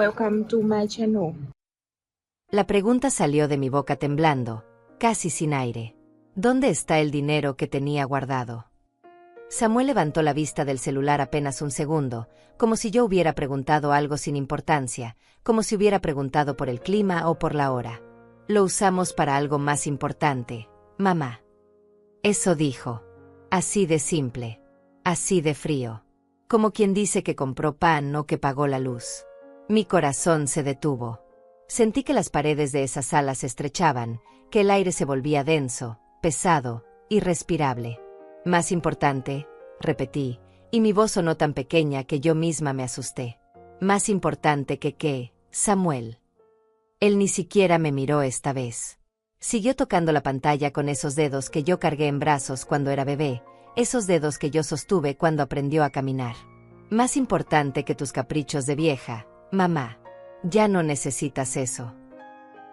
Welcome to my channel. La pregunta salió de mi boca temblando, casi sin aire. ¿Dónde está el dinero que tenía guardado? Samuel levantó la vista del celular apenas un segundo, como si yo hubiera preguntado algo sin importancia, como si hubiera preguntado por el clima o por la hora. Lo usamos para algo más importante, mamá. Eso dijo. Así de simple. Así de frío. Como quien dice que compró pan o que pagó la luz. Mi corazón se detuvo. Sentí que las paredes de esa sala se estrechaban, que el aire se volvía denso, pesado, irrespirable. Más importante, repetí, y mi voz sonó tan pequeña que yo misma me asusté. Más importante que qué, Samuel. Él ni siquiera me miró esta vez. Siguió tocando la pantalla con esos dedos que yo cargué en brazos cuando era bebé, esos dedos que yo sostuve cuando aprendió a caminar. Más importante que tus caprichos de vieja, mamá. Ya no necesitas eso.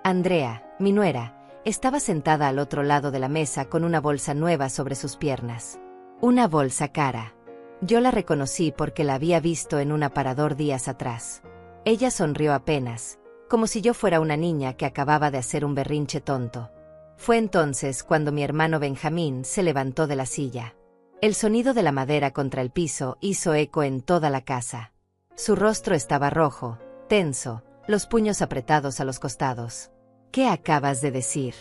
Andrea, mi nuera, estaba sentada al otro lado de la mesa con una bolsa nueva sobre sus piernas. Una bolsa cara. Yo la reconocí porque la había visto en un aparador días atrás. Ella sonrió apenas, como si yo fuera una niña que acababa de hacer un berrinche tonto. Fue entonces cuando mi hermano Benjamín se levantó de la silla. El sonido de la madera contra el piso hizo eco en toda la casa. Su rostro estaba rojo, tenso, los puños apretados a los costados. ¿Qué acabas de decir?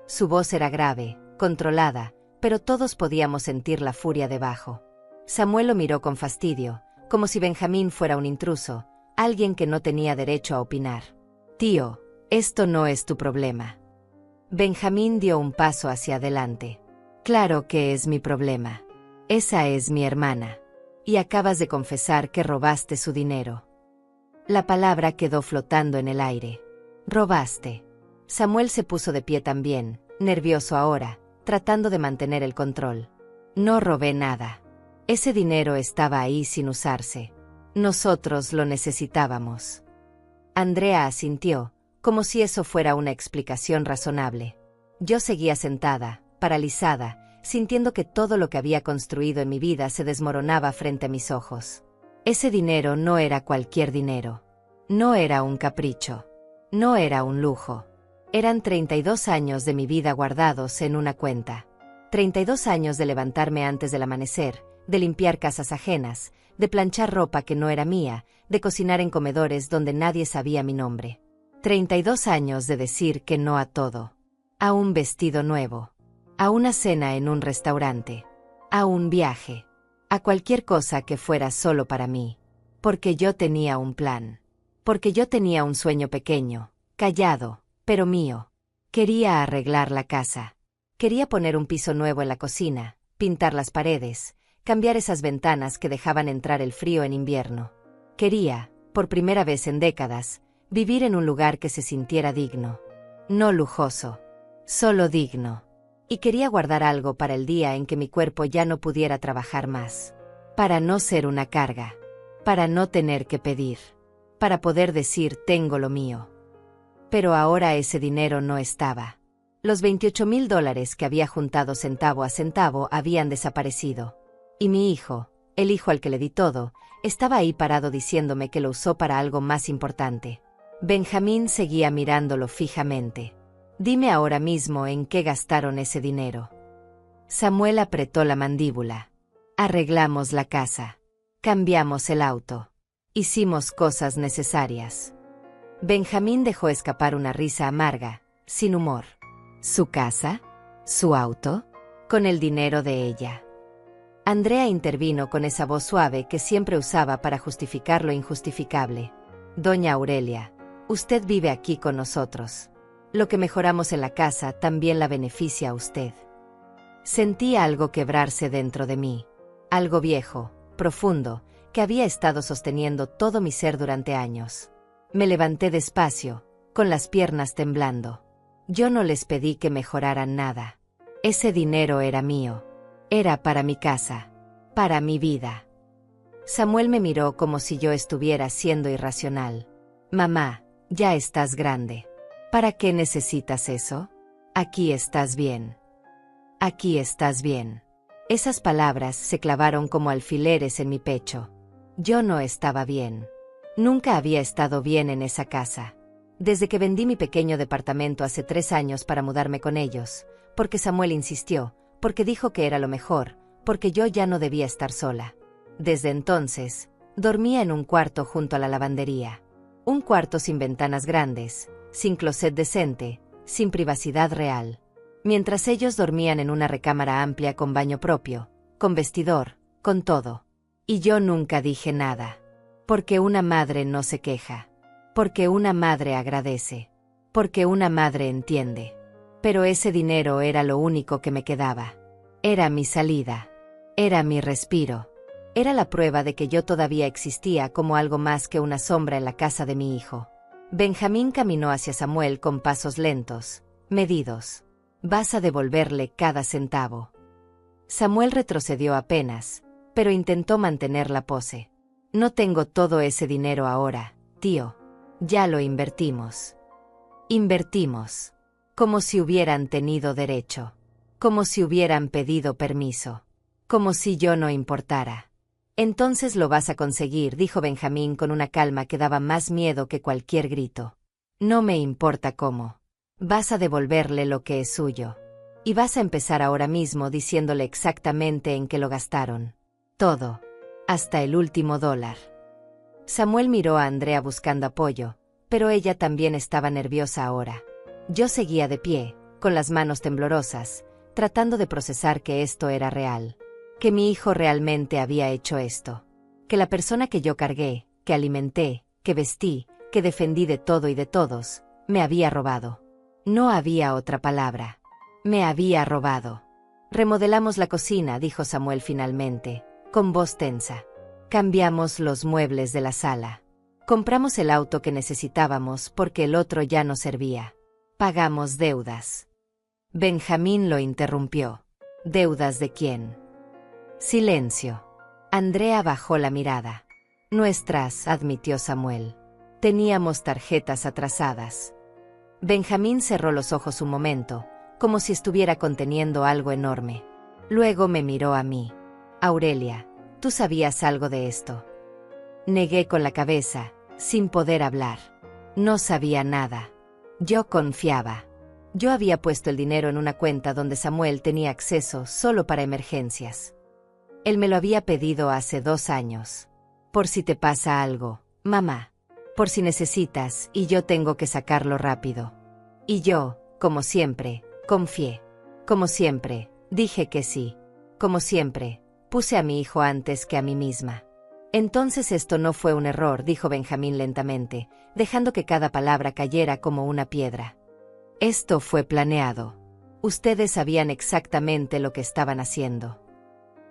Su voz era grave, controlada, pero todos podíamos sentir la furia debajo. Samuel lo miró con fastidio, como si Benjamín fuera un intruso, alguien que no tenía derecho a opinar. Tío, esto no es tu problema. Benjamín dio un paso hacia adelante. Claro que es mi problema. Esa es mi hermana. Y acabas de confesar que robaste su dinero. La palabra quedó flotando en el aire. Robaste. Samuel se puso de pie también, nervioso ahora, tratando de mantener el control. No robé nada. Ese dinero estaba ahí sin usarse. Nosotros lo necesitábamos. Andrea asintió, como si eso fuera una explicación razonable. Yo seguía sentada, paralizada, sintiendo que todo lo que había construido en mi vida se desmoronaba frente a mis ojos. Ese dinero no era cualquier dinero. No era un capricho. No era un lujo. Eran 32 años de mi vida guardados en una cuenta. 32 años de levantarme antes del amanecer, de limpiar casas ajenas, de planchar ropa que no era mía, de cocinar en comedores donde nadie sabía mi nombre. 32 años de decir que no a todo. A un vestido nuevo. A una cena en un restaurante. A un viaje. A cualquier cosa que fuera solo para mí. Porque yo tenía un plan. Porque yo tenía un sueño pequeño, callado, pero mío. Quería arreglar la casa. Quería poner un piso nuevo en la cocina, pintar las paredes, cambiar esas ventanas que dejaban entrar el frío en invierno. Quería, por primera vez en décadas, vivir en un lugar que se sintiera digno. No lujoso, solo digno. Y quería guardar algo para el día en que mi cuerpo ya no pudiera trabajar más. Para no ser una carga. Para no tener que pedir. Para poder decir tengo lo mío. Pero ahora ese dinero no estaba. Los $28,000 que había juntado centavo a centavo habían desaparecido. Y mi hijo, el hijo al que le di todo, estaba ahí parado diciéndome que lo usó para algo más importante. Benjamín seguía mirándolo fijamente. Dime ahora mismo en qué gastaron ese dinero. Samuel apretó la mandíbula. Arreglamos la casa. Cambiamos el auto. Hicimos cosas necesarias. Benjamín dejó escapar una risa amarga, sin humor. ¿Su casa? ¿Su auto? Con el dinero de ella. Andrea intervino con esa voz suave que siempre usaba para justificar lo injustificable. Doña Aurelia, usted vive aquí con nosotros. Lo que mejoramos en la casa también la beneficia a usted. Sentí algo quebrarse dentro de mí. Algo viejo, profundo, que había estado sosteniendo todo mi ser durante años. Me levanté despacio, con las piernas temblando. Yo no les pedí que mejoraran nada. Ese dinero era mío. Era para mi casa. Para mi vida. Samuel me miró como si yo estuviera siendo irracional. Mamá, ya estás grande. ¿Para qué necesitas eso? Aquí estás bien. Aquí estás bien. Esas palabras se clavaron como alfileres en mi pecho. Yo no estaba bien. Nunca había estado bien en esa casa. Desde que vendí mi pequeño departamento hace 3 años para mudarme con ellos, porque Samuel insistió, porque dijo que era lo mejor, porque yo ya no debía estar sola. Desde entonces, dormía en un cuarto junto a la lavandería. Un cuarto sin ventanas grandes, sin closet decente, sin privacidad real. Mientras ellos dormían en una recámara amplia con baño propio, con vestidor, con todo. Y yo nunca dije nada. Porque una madre no se queja. Porque una madre agradece. Porque una madre entiende. Pero ese dinero era lo único que me quedaba. Era mi salida. Era mi respiro. Era la prueba de que yo todavía existía como algo más que una sombra en la casa de mi hijo. Benjamín caminó hacia Samuel con pasos lentos, medidos. Vas a devolverle cada centavo. Samuel retrocedió apenas, pero intentó mantener la pose. No tengo todo ese dinero ahora, tío. Ya lo invertimos. Invertimos. Como si hubieran tenido derecho. Como si hubieran pedido permiso. Como si yo no importara. Entonces lo vas a conseguir, dijo Benjamín con una calma que daba más miedo que cualquier grito. No me importa cómo. Vas a devolverle lo que es suyo. Y vas a empezar ahora mismo diciéndole exactamente en qué lo gastaron. Todo. Hasta el último dólar. Samuel miró a Andrea buscando apoyo, pero ella también estaba nerviosa ahora. Yo seguía de pie, con las manos temblorosas, tratando de procesar que esto era real. Que mi hijo realmente había hecho esto. Que la persona que yo cargué, que alimenté, que vestí, que defendí de todo y de todos, me había robado. No había otra palabra. Me había robado. Remodelamos la cocina, dijo Samuel finalmente, con voz tensa. Cambiamos los muebles de la sala. Compramos el auto que necesitábamos porque el otro ya no servía. Pagamos deudas. Benjamín lo interrumpió. ¿Deudas de quién? Silencio. Andrea bajó la mirada. Nuestras, admitió Samuel. Teníamos tarjetas atrasadas. Benjamín cerró los ojos un momento, como si estuviera conteniendo algo enorme. Luego me miró a mí. Aurelia, ¿tú sabías algo de esto? Negué con la cabeza, sin poder hablar. No sabía nada. Yo confiaba. Yo había puesto el dinero en una cuenta donde Samuel tenía acceso solo para emergencias. Él me lo había pedido hace 2 años. Por si te pasa algo, mamá. Por si necesitas y yo tengo que sacarlo rápido. Y yo, como siempre, confié. Como siempre, dije que sí. Como siempre, puse a mi hijo antes que a mí misma. Entonces esto no fue un error, dijo Benjamín lentamente, dejando que cada palabra cayera como una piedra. Esto fue planeado. Ustedes sabían exactamente lo que estaban haciendo.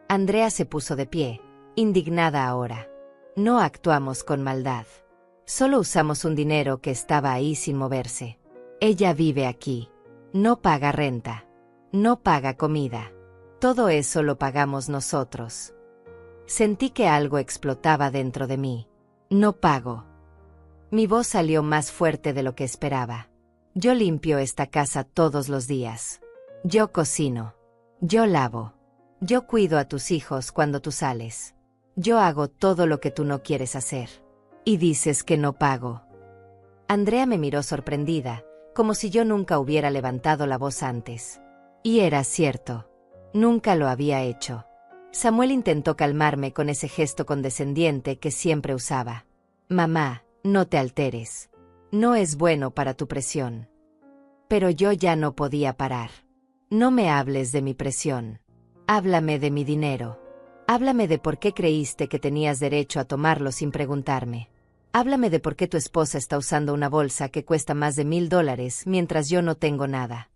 Andrea se puso de pie, indignada ahora. No actuamos con maldad. Solo usamos un dinero que estaba ahí sin moverse. Ella vive aquí. No paga renta. No paga comida. Todo eso lo pagamos nosotros. Sentí que algo explotaba dentro de mí. No pago. Mi voz salió más fuerte de lo que esperaba. Yo limpio esta casa todos los días. Yo cocino. Yo lavo. Yo cuido a tus hijos cuando tú sales. Yo hago todo lo que tú no quieres hacer. Y dices que no pago. Andrea me miró sorprendida, como si yo nunca hubiera levantado la voz antes. Y era cierto. Nunca lo había hecho. Samuel intentó calmarme con ese gesto condescendiente que siempre usaba. Mamá, no te alteres. No es bueno para tu presión. Pero yo ya no podía parar. No me hables de mi presión. Háblame de mi dinero. Háblame de por qué creíste que tenías derecho a tomarlo sin preguntarme. Háblame de por qué tu esposa está usando una bolsa que cuesta más de $1000 mientras yo no tengo nada.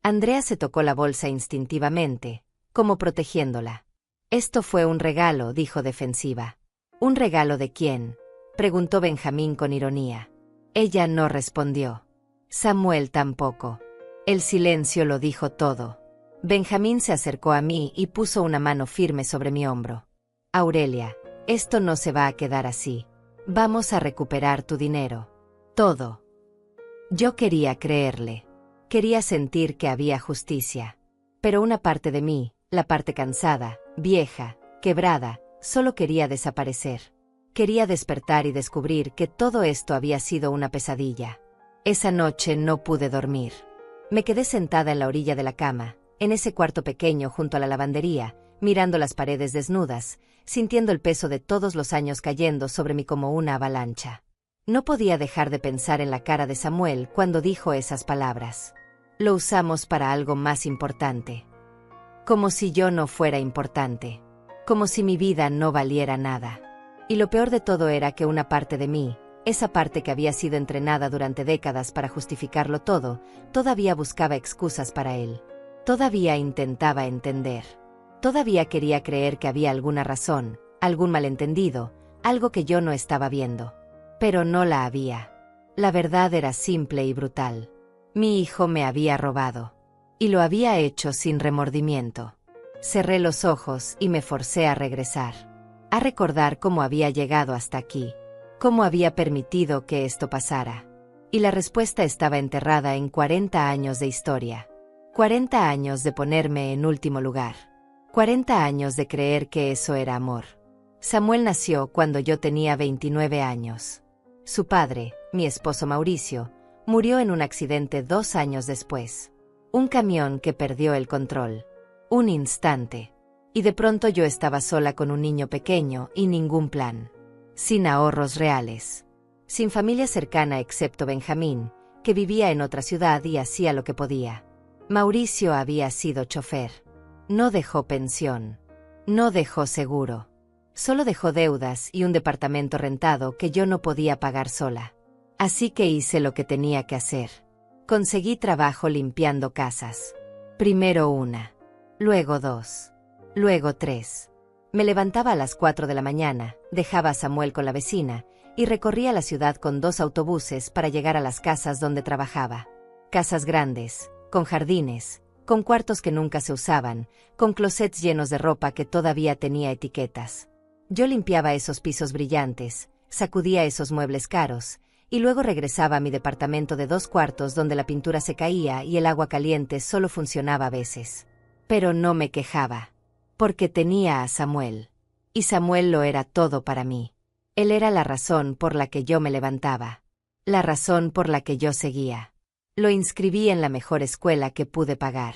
Andrea se tocó la bolsa instintivamente, como protegiéndola. Esto fue un regalo, dijo defensiva. ¿Un regalo de quién?, preguntó Benjamín con ironía. Ella no respondió. Samuel tampoco. El silencio lo dijo todo. Benjamín se acercó a mí y puso una mano firme sobre mi hombro. Aurelia, esto no se va a quedar así. Vamos a recuperar tu dinero. Todo. Yo quería creerle. Quería sentir que había justicia. Pero una parte de mí, la parte cansada, vieja, quebrada, solo quería desaparecer. Quería despertar y descubrir que todo esto había sido una pesadilla. Esa noche no pude dormir. Me quedé sentada en la orilla de la cama, en ese cuarto pequeño junto a la lavandería, mirando las paredes desnudas, sintiendo el peso de todos los años cayendo sobre mí como una avalancha. No podía dejar de pensar en la cara de Samuel cuando dijo esas palabras. Lo usamos para algo más importante. Como si yo no fuera importante. Como si mi vida no valiera nada. Y lo peor de todo era que una parte de mí, esa parte que había sido entrenada durante décadas para justificarlo todo, todavía buscaba excusas para él. Todavía intentaba entender. Todavía quería creer que había alguna razón, algún malentendido, algo que yo no estaba viendo. Pero no la había. La verdad era simple y brutal. Mi hijo me había robado. Y lo había hecho sin remordimiento. Cerré los ojos y me forcé a regresar. A recordar cómo había llegado hasta aquí. Cómo había permitido que esto pasara. Y la respuesta estaba enterrada en 40 años de historia. 40 años de ponerme en último lugar. 40 años de creer que eso era amor. Samuel nació cuando yo tenía 29 años. Su padre, mi esposo Mauricio, murió en un accidente 2 años después. Un camión que perdió el control. Un instante. Y de pronto yo estaba sola con un niño pequeño y ningún plan. Sin ahorros reales. Sin familia cercana excepto Benjamín, que vivía en otra ciudad y hacía lo que podía. Mauricio había sido chofer. No dejó pensión. No dejó seguro. Solo dejó deudas y un departamento rentado que yo no podía pagar sola. Así que hice lo que tenía que hacer. Conseguí trabajo limpiando casas. Primero una. Luego 2. Luego 3. Me levantaba a las 4 de la mañana, dejaba a Samuel con la vecina, y recorría la ciudad con 2 autobuses para llegar a las casas donde trabajaba. Casas grandes, con jardines, con cuartos que nunca se usaban, con closets llenos de ropa que todavía tenía etiquetas. Yo limpiaba esos pisos brillantes, sacudía esos muebles caros, y luego regresaba a mi departamento de 2 cuartos donde la pintura se caía y el agua caliente solo funcionaba a veces. Pero no me quejaba. Porque tenía a Samuel. Y Samuel lo era todo para mí. Él era la razón por la que yo me levantaba. La razón por la que yo seguía. Lo inscribí en la mejor escuela que pude pagar.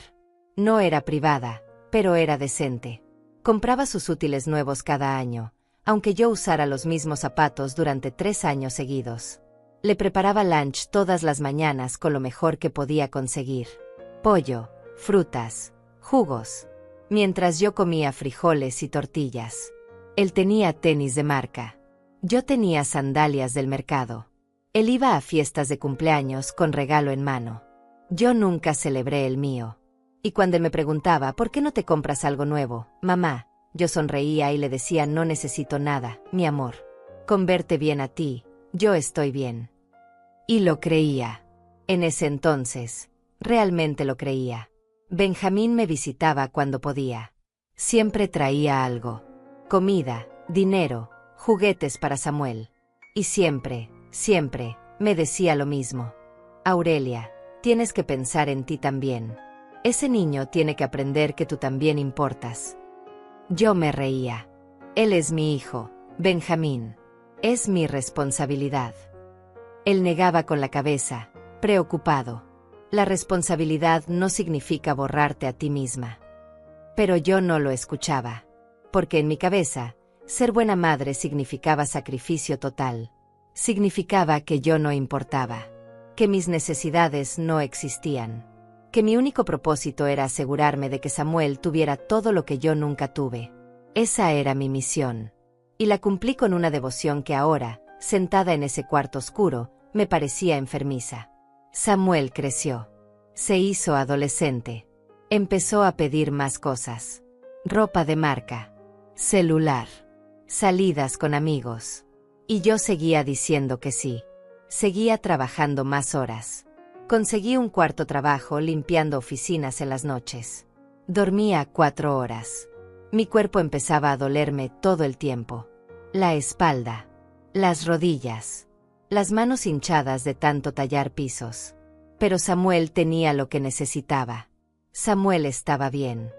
No era privada, pero era decente. Compraba sus útiles nuevos cada año, aunque yo usara los mismos zapatos durante 3 años seguidos. Le preparaba lunch todas las mañanas con lo mejor que podía conseguir. Pollo, frutas, jugos. Mientras yo comía frijoles y tortillas. Él tenía tenis de marca. Yo tenía sandalias del mercado. Él iba a fiestas de cumpleaños con regalo en mano. Yo nunca celebré el mío. Y cuando él me preguntaba ¿por qué no te compras algo nuevo, mamá? Yo sonreía y le decía no necesito nada, mi amor. Con verte bien a ti, yo estoy bien. Y lo creía. En ese entonces, realmente lo creía. Benjamín me visitaba cuando podía. Siempre traía algo. Comida, dinero, juguetes para Samuel. Y siempre, me decía lo mismo. Aurelia, tienes que pensar en ti también. Ese niño tiene que aprender que tú también importas. Yo me reía. Él es mi hijo, Benjamín. Es mi responsabilidad. Él negaba con la cabeza, preocupado. La responsabilidad no significa borrarte a ti misma. Pero yo no lo escuchaba. Porque en mi cabeza, ser buena madre significaba sacrificio total. Significaba que yo no importaba. Que mis necesidades no existían. Que mi único propósito era asegurarme de que Samuel tuviera todo lo que yo nunca tuve. Esa era mi misión. Y la cumplí con una devoción que ahora, sentada en ese cuarto oscuro, me parecía enfermiza. Samuel creció. Se hizo adolescente. Empezó a pedir más cosas. Ropa de marca. Celular. Salidas con amigos. Y yo seguía diciendo que sí. Seguía trabajando más horas. Conseguí un cuarto trabajo limpiando oficinas en las noches. Dormía 4 horas. Mi cuerpo empezaba a dolerme todo el tiempo. La espalda. Las rodillas. Las manos hinchadas de tanto tallar pisos. Pero Samuel tenía lo que necesitaba. Samuel estaba bien.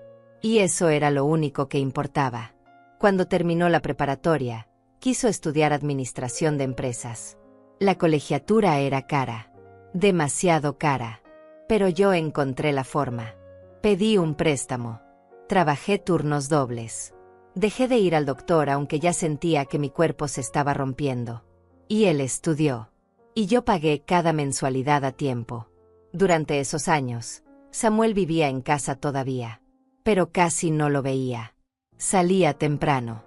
Y eso era lo único que importaba. Cuando terminó la preparatoria, quiso estudiar administración de empresas. La colegiatura era cara, demasiado cara, pero yo encontré la forma. Pedí un préstamo. Trabajé turnos dobles. Dejé de ir al doctor aunque ya sentía que mi cuerpo se estaba rompiendo. Y él estudió. Y yo pagué cada mensualidad a tiempo. Durante esos años, Samuel vivía en casa todavía. Pero casi no lo veía. Salía temprano.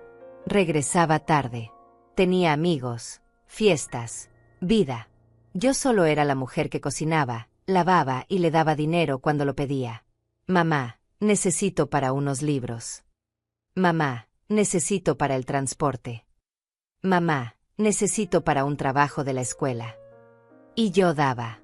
Regresaba tarde. Tenía amigos, fiestas, vida. Yo solo era la mujer que cocinaba, lavaba y le daba dinero cuando lo pedía. Mamá, necesito para unos libros. Mamá, necesito para el transporte. Mamá, necesito para un trabajo de la escuela. Y yo daba.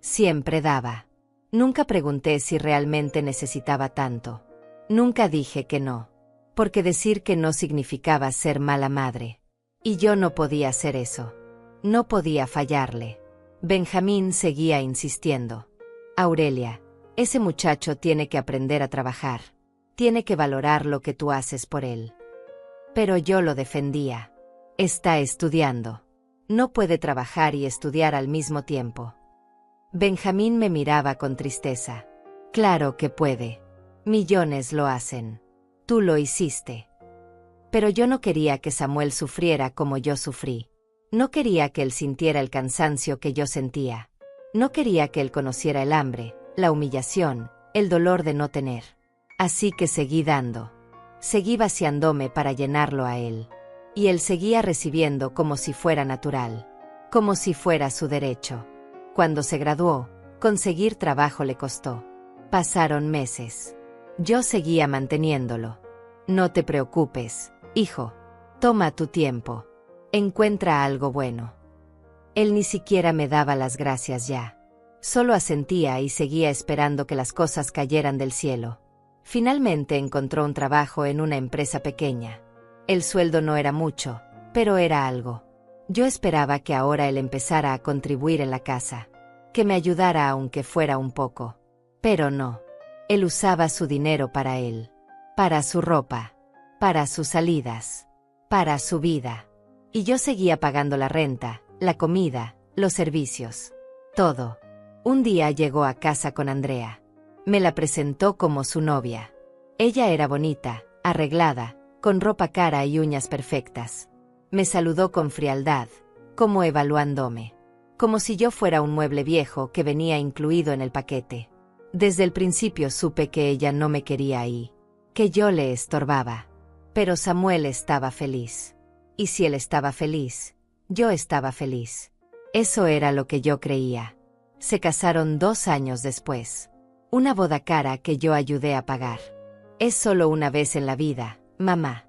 Siempre daba. Nunca pregunté si realmente necesitaba tanto. Nunca dije que no. Porque decir que no significaba ser mala madre. Y yo no podía hacer eso. No podía fallarle. Benjamín seguía insistiendo. Aurelia, ese muchacho tiene que aprender a trabajar. Tiene que valorar lo que tú haces por él. Pero yo lo defendía. Está estudiando. No puede trabajar y estudiar al mismo tiempo. Benjamín me miraba con tristeza. Claro que puede. Millones lo hacen. Tú lo hiciste. Pero yo no quería que Samuel sufriera como yo sufrí. No quería que él sintiera el cansancio que yo sentía. No quería que él conociera el hambre, la humillación, el dolor de no tener. Así que seguí dando. Seguí vaciándome para llenarlo a él. Y él seguía recibiendo como si fuera natural. Como si fuera su derecho. Cuando se graduó, conseguir trabajo le costó. Pasaron meses. Yo seguía manteniéndolo. No te preocupes, hijo. Toma tu tiempo. Encuentra algo bueno. Él ni siquiera me daba las gracias ya. Solo asentía y seguía esperando que las cosas cayeran del cielo. Finalmente encontró un trabajo en una empresa pequeña. El sueldo no era mucho, pero era algo. Yo esperaba que ahora él empezara a contribuir en la casa. Que me ayudara aunque fuera un poco. Pero no. Él usaba su dinero para él. Para su ropa. Para sus salidas. Para su vida. Y yo seguía pagando la renta, la comida, los servicios. Todo. Un día llegó a casa con Andrea. Me la presentó como su novia. Ella era bonita, arreglada, con ropa cara y uñas perfectas. Me saludó con frialdad, como evaluándome. Como si yo fuera un mueble viejo que venía incluido en el paquete. Desde el principio supe que ella no me quería ahí. Que yo le estorbaba. Pero Samuel estaba feliz. Y si él estaba feliz, yo estaba feliz. Eso era lo que yo creía. Se casaron 2 años después. Una boda cara que yo ayudé a pagar. Es solo una vez en la vida, mamá.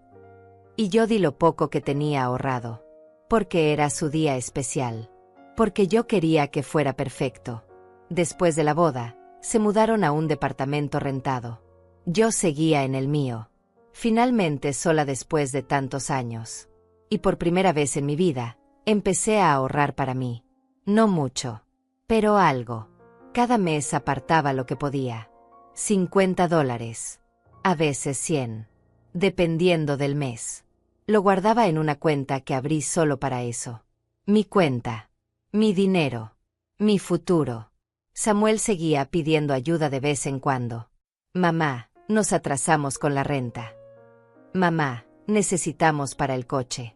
Y yo di lo poco que tenía ahorrado. Porque era su día especial. Porque yo quería que fuera perfecto. Después de la boda, se mudaron a un departamento rentado. Yo seguía en el mío. Finalmente sola después de tantos años. Y por primera vez en mi vida, empecé a ahorrar para mí. No mucho. Pero algo. Cada mes apartaba lo que podía. $50. A veces 100. Dependiendo del mes. Lo guardaba en una cuenta que abrí solo para eso. Mi cuenta. Mi dinero. Mi futuro. Samuel seguía pidiendo ayuda de vez en cuando. Mamá, nos atrasamos con la renta. Mamá, necesitamos para el coche.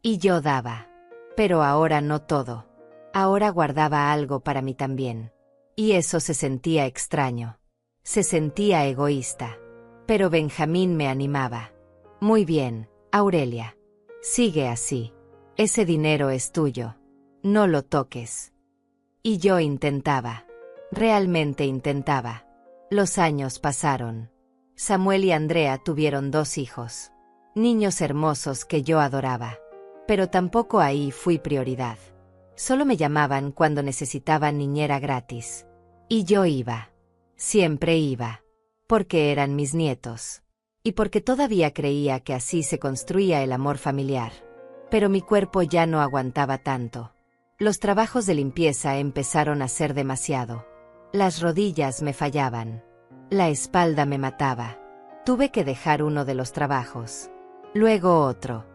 Y yo daba. Pero ahora no todo. Ahora guardaba algo para mí también. Y eso se sentía extraño. Se sentía egoísta. Pero Benjamín me animaba. Muy bien, Aurelia. Sigue así. Ese dinero es tuyo. No lo toques. Y yo intentaba. Realmente intentaba. Los años pasaron. Samuel y Andrea tuvieron 2 hijos. Niños hermosos que yo adoraba. Pero tampoco ahí fui prioridad. Solo me llamaban cuando necesitaban niñera gratis. Y yo iba. Siempre iba. Porque eran mis nietos. Y porque todavía creía que así se construía el amor familiar. Pero mi cuerpo ya no aguantaba tanto. Los trabajos de limpieza empezaron a ser demasiado. Las rodillas me fallaban. La espalda me mataba. Tuve que dejar uno de los trabajos. Luego otro.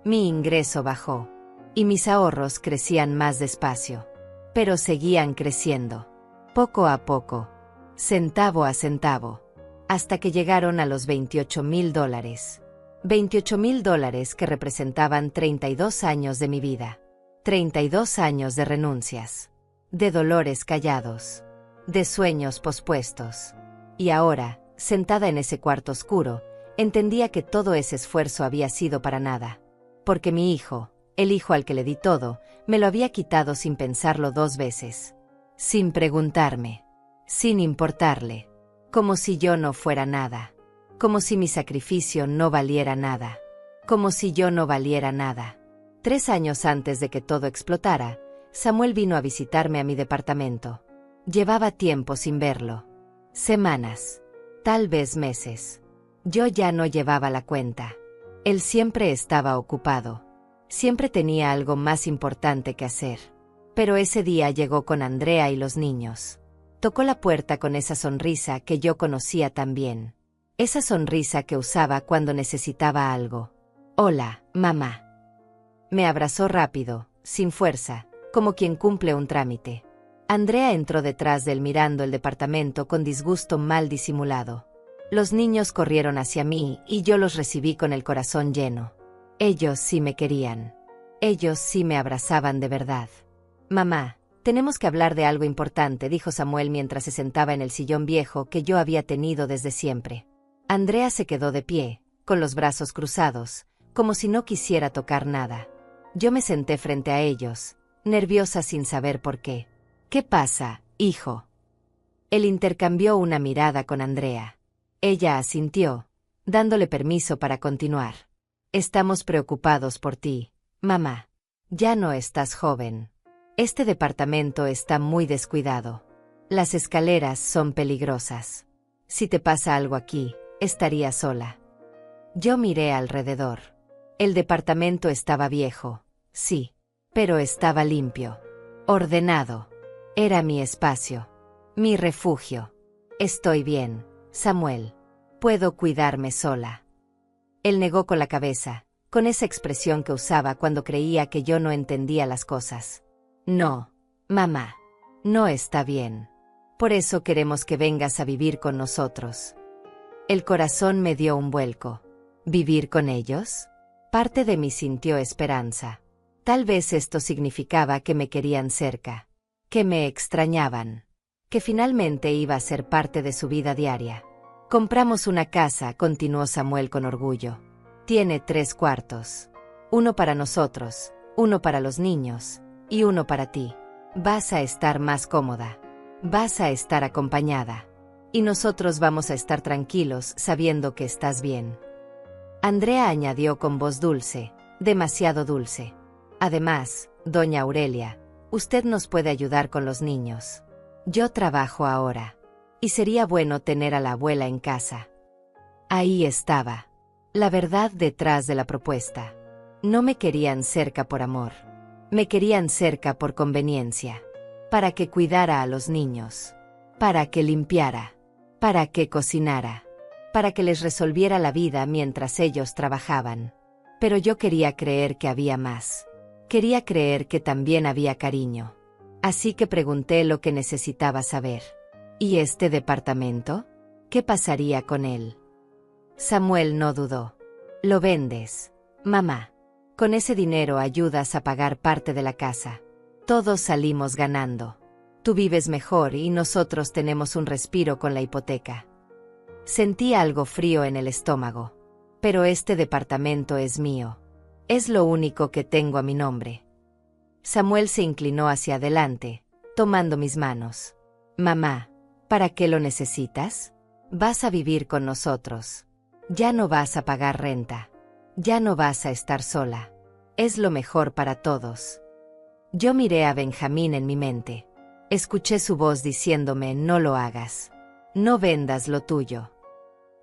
Mi ingreso bajó. Y mis ahorros crecían más despacio. Pero seguían creciendo. Poco a poco. Centavo a centavo. Hasta que llegaron a los $28,000. $28,000 que representaban 32 años de mi vida. 32 años de renuncias. De dolores callados. De sueños pospuestos. Y ahora, sentada en ese cuarto oscuro, entendía que todo ese esfuerzo había sido para nada. Porque mi hijo, el hijo al que le di todo, me lo había quitado sin pensarlo 2 veces. Sin preguntarme. Sin importarle. Como si yo no fuera nada. Como si mi sacrificio no valiera nada. Como si yo no valiera nada. 3 años antes de que todo explotara, Samuel vino a visitarme a mi departamento. Llevaba tiempo sin verlo. Semanas. Tal vez meses. Yo ya no llevaba la cuenta. Él siempre estaba ocupado. Siempre tenía algo más importante que hacer. Pero ese día llegó con Andrea y los niños. Tocó la puerta con esa sonrisa que yo conocía tan bien. Esa sonrisa que usaba cuando necesitaba algo. Hola, mamá. Me abrazó rápido, sin fuerza, como quien cumple un trámite. Andrea entró detrás de él mirando el departamento con disgusto mal disimulado. Los niños corrieron hacia mí y yo los recibí con el corazón lleno. Ellos sí me querían. Ellos sí me abrazaban de verdad. Mamá, tenemos que hablar de algo importante, dijo Samuel mientras se sentaba en el sillón viejo que yo había tenido desde siempre. Andrea se quedó de pie, con los brazos cruzados, como si no quisiera tocar nada. Yo me senté frente a ellos, nerviosa sin saber por qué. ¿Qué pasa, hijo? Él intercambió una mirada con Andrea. Ella asintió, dándole permiso para continuar. Estamos preocupados por ti, mamá. Ya no estás joven. Este departamento está muy descuidado. Las escaleras son peligrosas. Si te pasa algo aquí, estaría sola. Yo miré alrededor. El departamento estaba viejo, sí, pero estaba limpio, ordenado. Era mi espacio, mi refugio. Estoy bien, Samuel. Puedo cuidarme sola. Él negó con la cabeza, con esa expresión que usaba cuando creía que yo no entendía las cosas. No, mamá. No está bien. Por eso queremos que vengas a vivir con nosotros. El corazón me dio un vuelco. ¿Vivir con ellos? Parte de mí sintió esperanza. Tal vez esto significaba que me querían cerca. Que me extrañaban. Que finalmente iba a ser parte de su vida diaria. Compramos una casa, continuó Samuel con orgullo. Tiene 3 cuartos. 1 para nosotros, 1 para los niños, y 1 para ti. Vas a estar más cómoda. Vas a estar acompañada. Y nosotros vamos a estar tranquilos sabiendo que estás bien. Andrea añadió con voz dulce, demasiado dulce. Además, doña Aurelia, usted nos puede ayudar con los niños. Yo trabajo ahora. Y sería bueno tener a la abuela en casa. Ahí estaba. La verdad detrás de la propuesta. No me querían cerca por amor. Me querían cerca por conveniencia. Para que cuidara a los niños. Para que limpiara. Para que cocinara. Para que les resolviera la vida mientras ellos trabajaban. Pero yo quería creer que había más. Quería creer que también había cariño. Así que pregunté lo que necesitaba saber. ¿Y este departamento? ¿Qué pasaría con él? Samuel no dudó. Lo vendes, mamá. Con ese dinero ayudas a pagar parte de la casa. Todos salimos ganando. Tú vives mejor y nosotros tenemos un respiro con la hipoteca. Sentí algo frío en el estómago. Pero este departamento es mío. Es lo único que tengo a mi nombre. Samuel se inclinó hacia adelante, tomando mis manos. Mamá, ¿para qué lo necesitas? Vas a vivir con nosotros. Ya no vas a pagar renta. Ya no vas a estar sola. Es lo mejor para todos. Yo miré a Benjamín en mi mente. Escuché su voz diciéndome: no lo hagas. No vendas lo tuyo.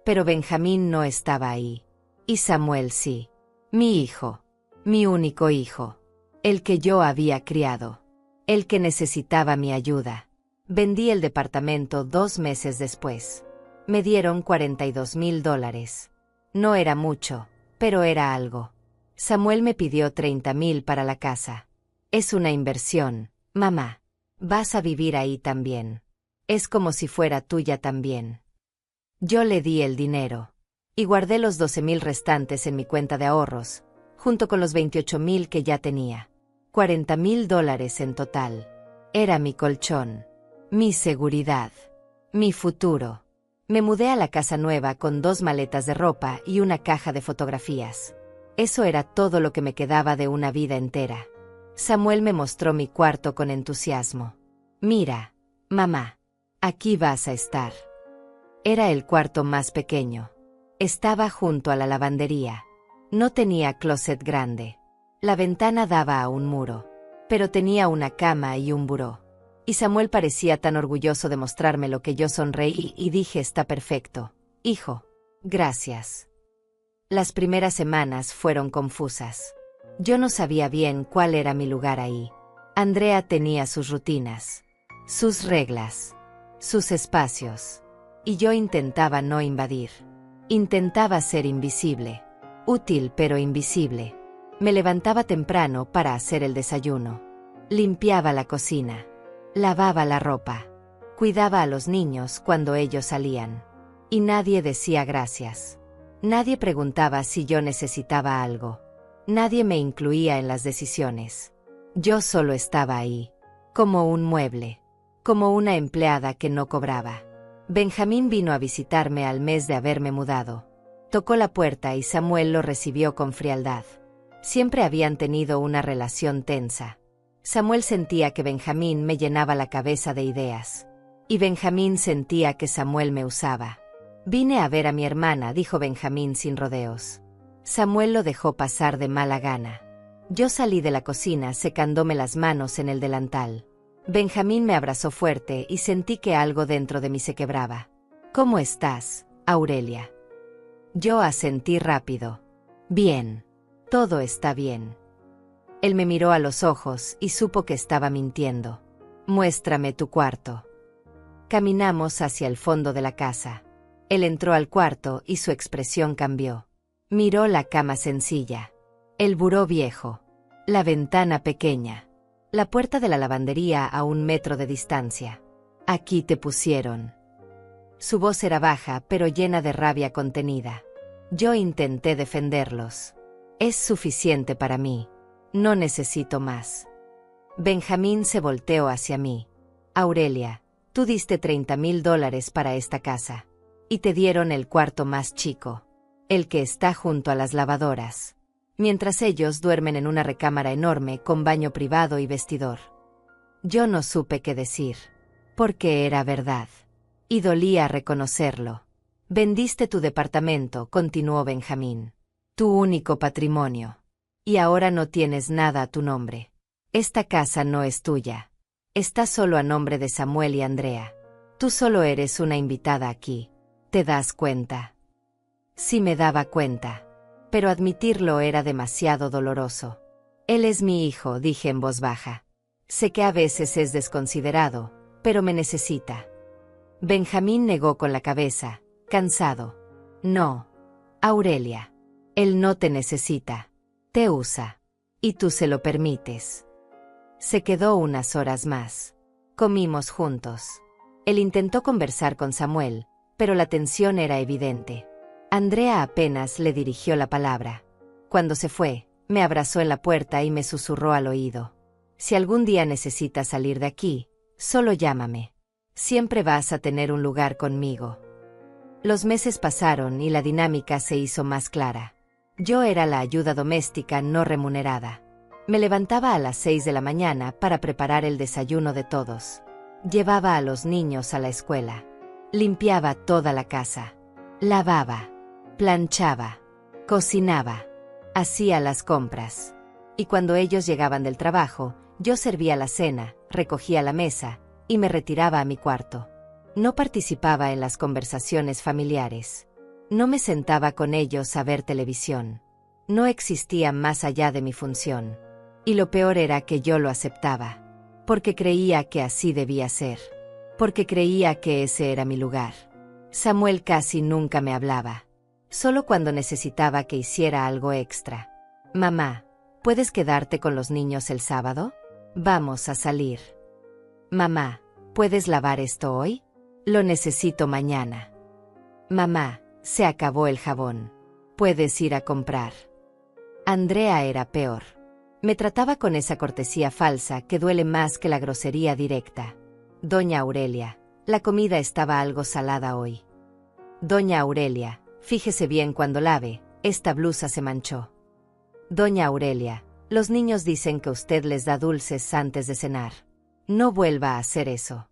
Pero Benjamín no estaba ahí. Y Samuel sí. Mi hijo. Mi único hijo. El que yo había criado. El que necesitaba mi ayuda. Vendí el departamento 2 meses después. Me dieron $42,000. No era mucho, pero era algo. Samuel me pidió 30,000 para la casa. Es una inversión, mamá. Vas a vivir ahí también. Es como si fuera tuya también. Yo le di el dinero. Y guardé los 12,000 restantes en mi cuenta de ahorros, junto con los 28,000 que ya tenía. $40,000 en total. Era mi colchón. Mi seguridad. Mi futuro. Me mudé a la casa nueva con 2 maletas de ropa y una caja de fotografías. Eso era todo lo que me quedaba de una vida entera. Samuel me mostró mi cuarto con entusiasmo. Mira, mamá. Aquí vas a estar. Era el cuarto más pequeño. Estaba junto a la lavandería. No tenía closet grande. La ventana daba a un muro. Pero tenía una cama y un buró. Y Samuel parecía tan orgulloso de mostrarme lo que yo sonreí y dije: está perfecto, hijo. Gracias. Las primeras semanas fueron confusas. Yo no sabía bien cuál era mi lugar ahí. Andrea tenía sus rutinas, sus reglas, sus espacios. Y yo intentaba no invadir. Intentaba ser invisible. Útil pero invisible. Me levantaba temprano para hacer el desayuno. Limpiaba la cocina. Lavaba la ropa. Cuidaba a los niños cuando ellos salían. Y nadie decía gracias. Nadie preguntaba si yo necesitaba algo. Nadie me incluía en las decisiones. Yo solo estaba ahí. Como un mueble. Como una empleada que no cobraba. Benjamín vino a visitarme al mes de haberme mudado. Tocó la puerta y Samuel lo recibió con frialdad. Siempre habían tenido una relación tensa. Samuel sentía que Benjamín me llenaba la cabeza de ideas. Y Benjamín sentía que Samuel me usaba. Vine a ver a mi hermana, dijo Benjamín sin rodeos. Samuel lo dejó pasar de mala gana. Yo salí de la cocina secándome las manos en el delantal. Benjamín me abrazó fuerte y sentí que algo dentro de mí se quebraba. ¿Cómo estás, Aurelia? Yo asentí rápido. Bien. Todo está bien. Él me miró a los ojos y supo que estaba mintiendo. Muéstrame tu cuarto. Caminamos hacia el fondo de la casa. Él entró al cuarto y su expresión cambió. Miró la cama sencilla, el buró viejo, la ventana pequeña, la puerta de la lavandería a 1 metro de distancia. Aquí te pusieron. Su voz era baja pero llena de rabia contenida. Yo intenté defenderlos. Es suficiente para mí. No necesito más. Benjamín se volteó hacia mí. Aurelia, tú diste $30,000 para esta casa. Y te dieron el cuarto más chico. El que está junto a las lavadoras. Mientras ellos duermen en una recámara enorme con baño privado y vestidor. Yo no supe qué decir. Porque era verdad. Y dolía reconocerlo. Vendiste tu departamento, continuó Benjamín. Tu único patrimonio. Y ahora no tienes nada a tu nombre. Esta casa no es tuya. Está solo a nombre de Samuel y Andrea. Tú solo eres una invitada aquí. ¿Te das cuenta? Sí me daba cuenta. Pero admitirlo era demasiado doloroso. Él es mi hijo, dije en voz baja. Sé que a veces es desconsiderado, pero me necesita. Benjamín negó con la cabeza, cansado. No, Aurelia. Él no te necesita. Te usa. Y tú se lo permites. Se quedó unas horas más. Comimos juntos. Él intentó conversar con Samuel, pero la tensión era evidente. Andrea apenas le dirigió la palabra. Cuando se fue, me abrazó en la puerta y me susurró al oído. Si algún día necesitas salir de aquí, solo llámame. Siempre vas a tener un lugar conmigo. Los meses pasaron y la dinámica se hizo más clara. Yo era la ayuda doméstica no remunerada. Me levantaba a las 6 de la mañana para preparar el desayuno de todos. Llevaba a los niños a la escuela. Limpiaba toda la casa. Lavaba. Planchaba. Cocinaba. Hacía las compras. Y cuando ellos llegaban del trabajo, yo servía la cena, recogía la mesa, y me retiraba a mi cuarto. No participaba en las conversaciones familiares. No me sentaba con ellos a ver televisión. No existía más allá de mi función. Y lo peor era que yo lo aceptaba. Porque creía que así debía ser. Porque creía que ese era mi lugar. Samuel casi nunca me hablaba. Solo cuando necesitaba que hiciera algo extra. Mamá, ¿puedes quedarte con los niños el sábado? Vamos a salir. Mamá, ¿puedes lavar esto hoy? Lo necesito mañana. Mamá, se acabó el jabón. Puedes ir a comprar. Andrea era peor. Me trataba con esa cortesía falsa que duele más que la grosería directa. Doña Aurelia, la comida estaba algo salada hoy. Doña Aurelia, fíjese bien cuando lave, esta blusa se manchó. Doña Aurelia, los niños dicen que usted les da dulces antes de cenar. No vuelva a hacer eso.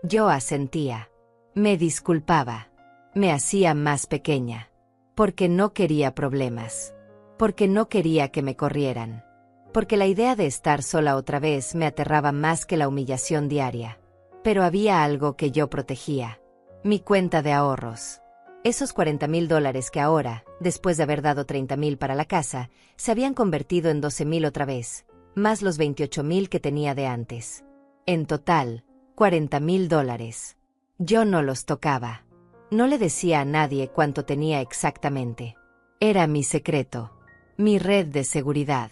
Yo asentía. Me disculpaba. Me hacía más pequeña. Porque no quería problemas. Porque no quería que me corrieran. Porque la idea de estar sola otra vez me aterraba más que la humillación diaria. Pero había algo que yo protegía. Mi cuenta de ahorros. Esos $40,000 que ahora, después de haber dado $30,000 para la casa, se habían convertido en $12,000 otra vez, más los $28,000 que tenía de antes. En total, $40,000. Yo no los tocaba. No le decía a nadie cuánto tenía exactamente. Era mi secreto. Mi red de seguridad.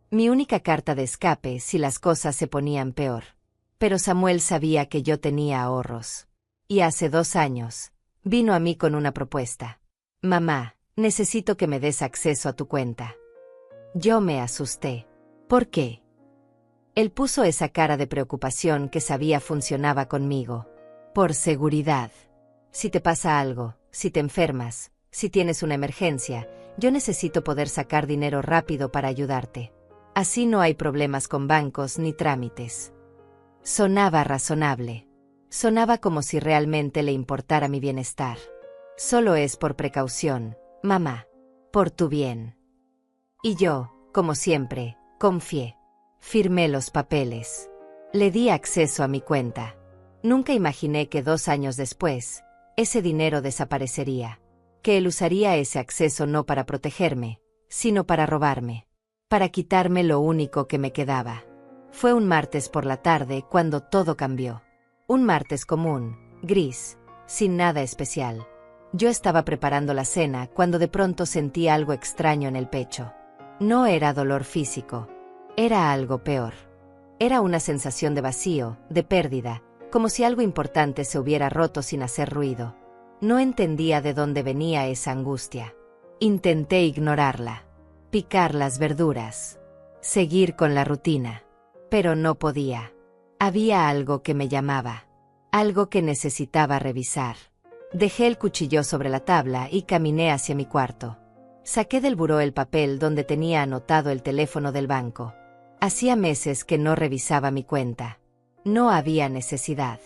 Mi única carta de escape si las cosas se ponían peor. Pero Samuel sabía que yo tenía ahorros. Y hace 2 años, vino a mí con una propuesta. Mamá, necesito que me des acceso a tu cuenta. Yo me asusté. ¿Por qué? Él puso esa cara de preocupación que sabía funcionaba conmigo. Por seguridad. Si te pasa algo, si te enfermas, si tienes una emergencia, yo necesito poder sacar dinero rápido para ayudarte. Así no hay problemas con bancos ni trámites. Sonaba razonable. Sonaba como si realmente le importara mi bienestar. Solo es por precaución, mamá. Por tu bien. Y yo, como siempre, confié. Firmé los papeles. Le di acceso a mi cuenta. Nunca imaginé que 2 años después, ese dinero desaparecería. Que él usaría ese acceso no para protegerme, sino para robarme. Para quitarme lo único que me quedaba. Fue un martes por la tarde cuando todo cambió. Un martes común, gris, sin nada especial. Yo estaba preparando la cena cuando de pronto sentí algo extraño en el pecho. No era dolor físico. Era algo peor. Era una sensación de vacío, de pérdida, como si algo importante se hubiera roto sin hacer ruido. No entendía de dónde venía esa angustia. Intenté ignorarla. Picar las verduras. Seguir con la rutina. Pero no podía. Había algo que me llamaba. Algo que necesitaba revisar. Dejé el cuchillo sobre la tabla y caminé hacia mi cuarto. Saqué del buró el papel donde tenía anotado el teléfono del banco. Hacía meses que no revisaba mi cuenta. No había necesidad.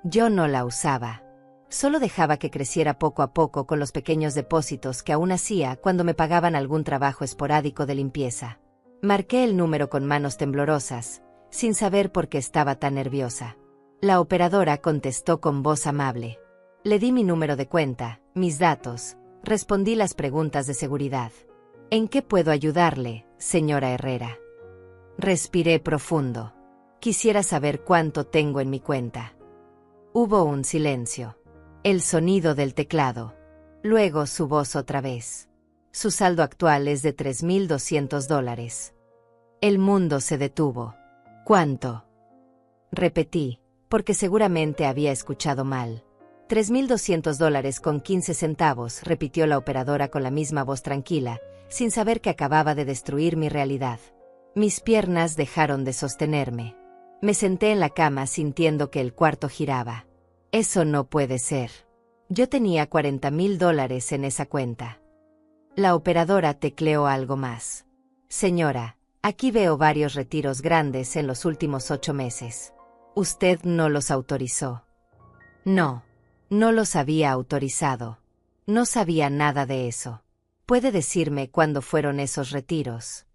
Yo no la usaba. Solo dejaba que creciera poco a poco con los pequeños depósitos que aún hacía cuando me pagaban algún trabajo esporádico de limpieza. Marqué el número con manos temblorosas, sin saber por qué estaba tan nerviosa. La operadora contestó con voz amable. Le di mi número de cuenta, mis datos, respondí las preguntas de seguridad. ¿En qué puedo ayudarle, señora Herrera? Respiré profundo. Quisiera saber cuánto tengo en mi cuenta. Hubo un silencio. El sonido del teclado. Luego su voz otra vez. Su saldo actual es de $3,200. El mundo se detuvo. ¿Cuánto? Repetí, porque seguramente había escuchado mal. $3,200 con 15 centavos, repitió la operadora con la misma voz tranquila, sin saber que acababa de destruir mi realidad. Mis piernas dejaron de sostenerme. Me senté en la cama sintiendo que el cuarto giraba. Eso no puede ser. Yo tenía $40,000 en esa cuenta. La operadora tecleó algo más. Señora, aquí veo varios retiros grandes en los últimos 8 meses. ¿Usted no los autorizó? No, no los había autorizado. No sabía nada de eso. ¿Puede decirme cuándo fueron esos retiros?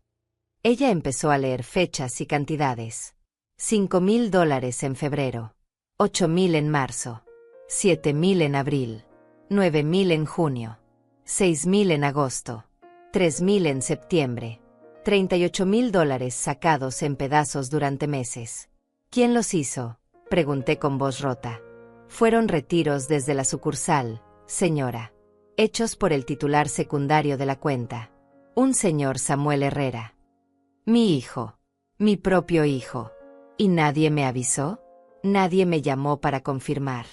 Ella empezó a leer fechas y cantidades. $5,000 en febrero. 8,000 en marzo. 7,000 en abril. 9,000 en junio. 6,000 en agosto. 3,000 en septiembre. $38,000 sacados en pedazos durante meses. ¿Quién los hizo? Pregunté con voz rota. Fueron retiros desde la sucursal, señora. Hechos por el titular secundario de la cuenta. Un señor Samuel Herrera. Mi hijo. Mi propio hijo. ¿Y nadie me avisó? Nadie me llamó para confirmar.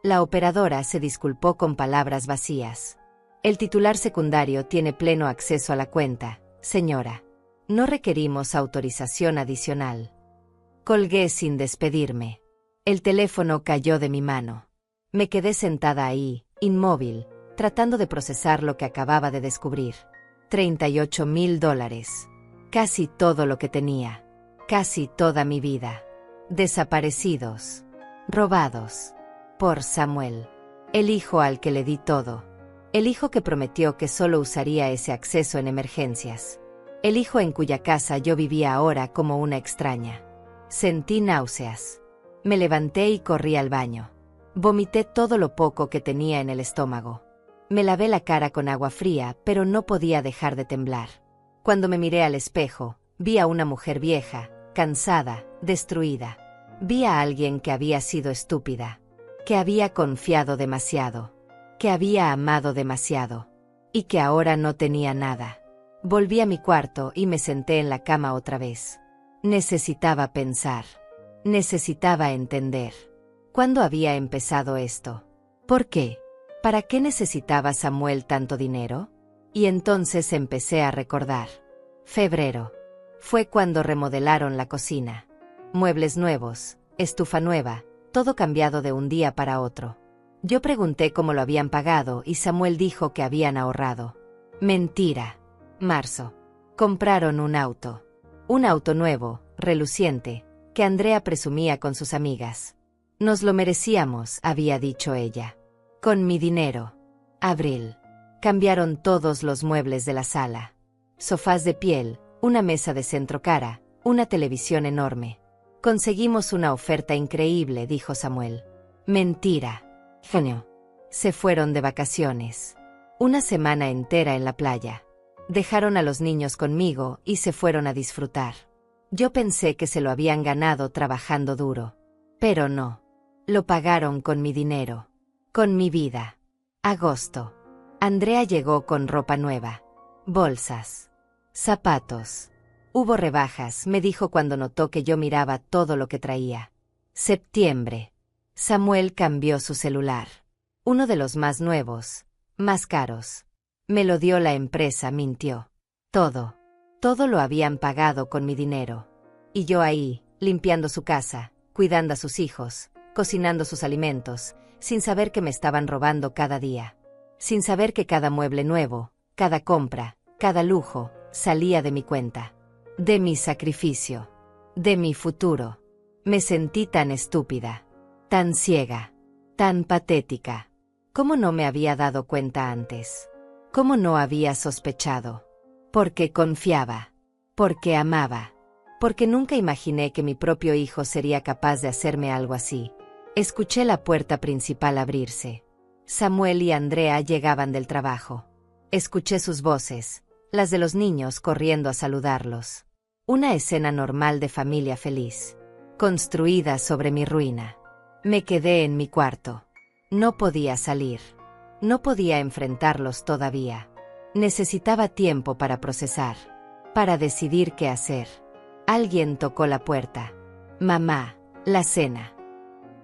La operadora se disculpó con palabras vacías. El titular secundario tiene pleno acceso a la cuenta, señora. No requerimos autorización adicional. Colgué sin despedirme. El teléfono cayó de mi mano. Me quedé sentada ahí, inmóvil, tratando de procesar lo que acababa de descubrir. $38,000. Casi todo lo que tenía. Casi toda mi vida. Desaparecidos. Robados. Por Samuel. El hijo al que le di todo. El hijo que prometió que solo usaría ese acceso en emergencias. El hijo en cuya casa yo vivía ahora como una extraña. Sentí náuseas. Me levanté y corrí al baño. Vomité todo lo poco que tenía en el estómago. Me lavé la cara con agua fría, pero no podía dejar de temblar. Cuando me miré al espejo, vi a una mujer vieja, cansada, destruida. Vi a alguien que había sido estúpida, que había confiado demasiado, que había amado demasiado, y que ahora no tenía nada. Volví a mi cuarto y me senté en la cama otra vez. Necesitaba pensar. Necesitaba entender. ¿Cuándo había empezado esto? ¿Por qué? ¿Para qué necesitaba Samuel tanto dinero? Y entonces empecé a recordar. Febrero. Fue cuando remodelaron la cocina. Muebles nuevos, estufa nueva, todo cambiado de un día para otro. Yo pregunté cómo lo habían pagado y Samuel dijo que habían ahorrado. Mentira. Marzo. Compraron un auto. Un auto nuevo, reluciente, que Andrea presumía con sus amigas. Nos lo merecíamos, había dicho ella. Con mi dinero. Abril. Cambiaron todos los muebles de la sala. Sofás de piel, una mesa de centro cara, una televisión enorme. Conseguimos una oferta increíble, dijo Samuel. Mentira. Junio. Se fueron de vacaciones. Una semana entera en la playa. Dejaron a los niños conmigo y se fueron a disfrutar. Yo pensé que se lo habían ganado trabajando duro. Pero no. Lo pagaron con mi dinero. Con mi vida. Agosto. Andrea llegó con ropa nueva. Bolsas. Zapatos. Hubo rebajas, me dijo cuando notó que yo miraba todo lo que traía. Septiembre. Samuel cambió su celular. Uno de los más nuevos, más caros. Me lo dio la empresa, mintió. Todo lo habían pagado con mi dinero. Y yo ahí, limpiando su casa, cuidando a sus hijos, cocinando sus alimentos, sin saber que me estaban robando cada día. Sin saber que cada mueble nuevo, cada compra, cada lujo, salía de mi cuenta. De mi sacrificio. De mi futuro. Me sentí tan estúpida. Tan ciega. Tan patética. ¿Cómo no me había dado cuenta antes? ¿Cómo no había sospechado? Porque confiaba. Porque amaba. Porque nunca imaginé que mi propio hijo sería capaz de hacerme algo así. Escuché la puerta principal abrirse. Samuel y Andrea llegaban del trabajo. Escuché sus voces, las de los niños corriendo a saludarlos. Una escena normal de familia feliz, construida sobre mi ruina. Me quedé en mi cuarto. No podía salir. No podía enfrentarlos todavía. Necesitaba tiempo para procesar, para decidir qué hacer. Alguien tocó la puerta. Mamá, la cena.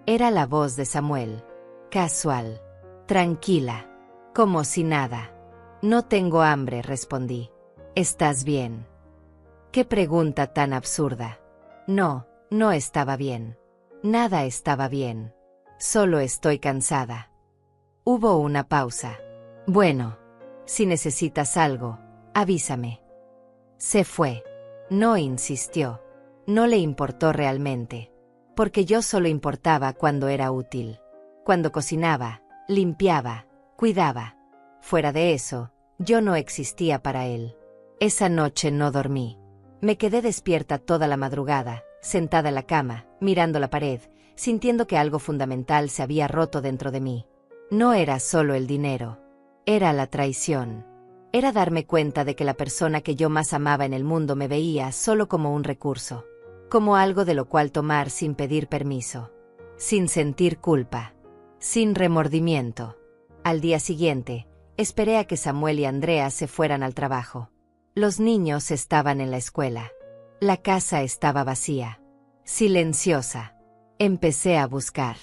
Era la voz de Samuel. Casual. Tranquila. Como si nada. No tengo hambre, respondí. ¿Estás bien? Qué pregunta tan absurda. No, no estaba bien. Nada estaba bien. Solo estoy cansada. Hubo una pausa. Bueno, si necesitas algo, avísame. Se fue. No insistió. No le importó realmente. Porque yo solo importaba cuando era útil. Cuando cocinaba, limpiaba, cuidaba. Fuera de eso, yo no existía para él. Esa noche no dormí. Me quedé despierta toda la madrugada, sentada en la cama, mirando la pared, sintiendo que algo fundamental se había roto dentro de mí. No era solo el dinero. Era la traición. Era darme cuenta de que la persona que yo más amaba en el mundo me veía solo como un recurso. Como algo de lo cual tomar sin pedir permiso. Sin sentir culpa. Sin remordimiento. Al día siguiente, Esperé a que Samuel y Andrea se fueran al trabajo. Los niños estaban en la escuela. La casa estaba vacía, silenciosa. Empecé a buscar.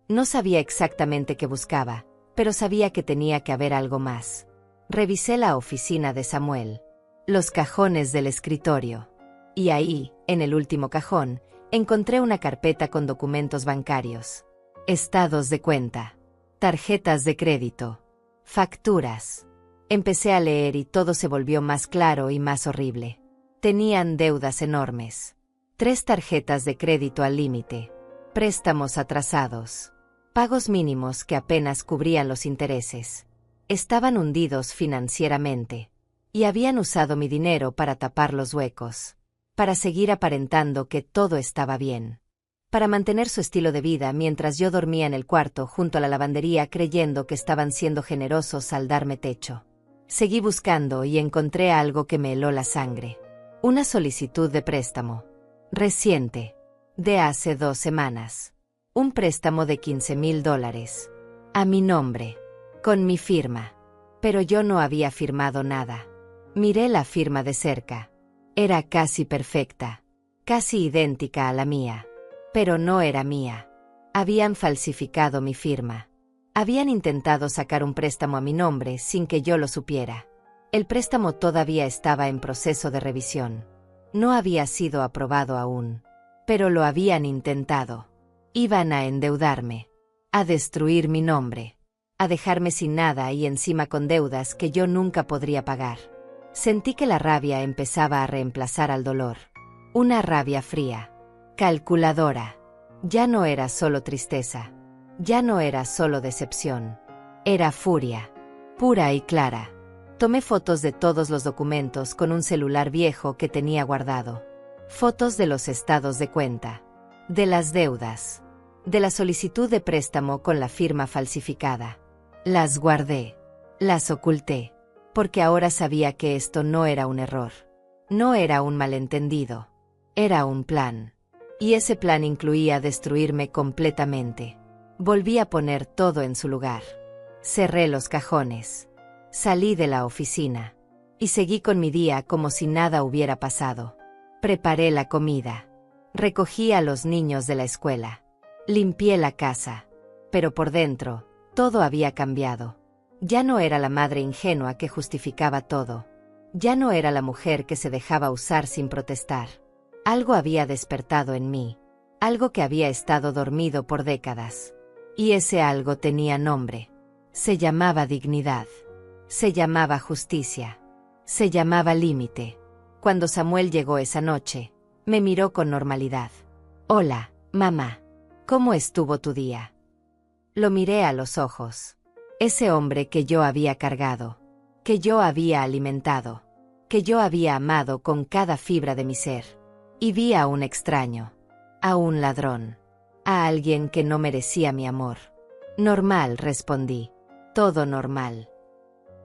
No sabía exactamente qué buscaba, pero sabía que tenía que haber algo más. Revisé la oficina de Samuel, los cajones del escritorio. Y ahí, en el último cajón, encontré una carpeta con documentos bancarios, estados de cuenta, tarjetas de crédito, facturas. Empecé a leer y todo se volvió más claro y más horrible. Tenían deudas enormes. 3 tarjetas de crédito al límite, préstamos atrasados, pagos mínimos que apenas cubrían los intereses. Estaban hundidos financieramente. Y habían usado mi dinero para tapar los huecos, para seguir aparentando que todo estaba bien, para mantener su estilo de vida mientras yo dormía en el cuarto junto a la lavandería creyendo que estaban siendo generosos al darme techo. Seguí buscando y encontré algo que me heló la sangre. Una solicitud de préstamo. Reciente. De hace 2 semanas. Un préstamo de $15,000. A mi nombre. Con mi firma. Pero yo no había firmado nada. Miré la firma de cerca. Era casi perfecta. Casi idéntica a la mía. Pero no era mía. Habían falsificado mi firma. Habían intentado sacar un préstamo a mi nombre sin que yo lo supiera. El préstamo todavía estaba en proceso de revisión. No había sido aprobado aún. Pero lo habían intentado. Iban a endeudarme. A destruir mi nombre. A dejarme sin nada y encima con deudas que yo nunca podría pagar. Sentí que la rabia empezaba a reemplazar al dolor. Una rabia fría. Calculadora. Ya no era solo tristeza. Ya no era solo decepción. Era furia. Pura y clara. Tomé fotos de todos los documentos con un celular viejo que tenía guardado. Fotos de los estados de cuenta. De las deudas. De la solicitud de préstamo con la firma falsificada. Las guardé. Las oculté. Porque ahora sabía que esto no era un error. No era un malentendido. Era un plan. Y ese plan incluía destruirme completamente. Volví a poner todo en su lugar. Cerré los cajones. Salí de la oficina. Y seguí con mi día como si nada hubiera pasado. Preparé la comida. Recogí a los niños de la escuela. Limpié la casa. Pero por dentro, todo había cambiado. Ya no era la madre ingenua que justificaba todo. Ya no era la mujer que se dejaba usar sin protestar. Algo había despertado en mí. Algo que había estado dormido por décadas. Y ese algo tenía nombre. Se llamaba dignidad. Se llamaba justicia. Se llamaba límite. Cuando Samuel llegó esa noche, me miró con normalidad. Hola, mamá. ¿Cómo estuvo tu día? Lo miré a los ojos. Ese hombre que yo había cargado, que yo había alimentado, que yo había amado con cada fibra de mi ser. Y vi a un extraño, a un ladrón, a alguien que no merecía mi amor. Normal, respondí. Todo normal.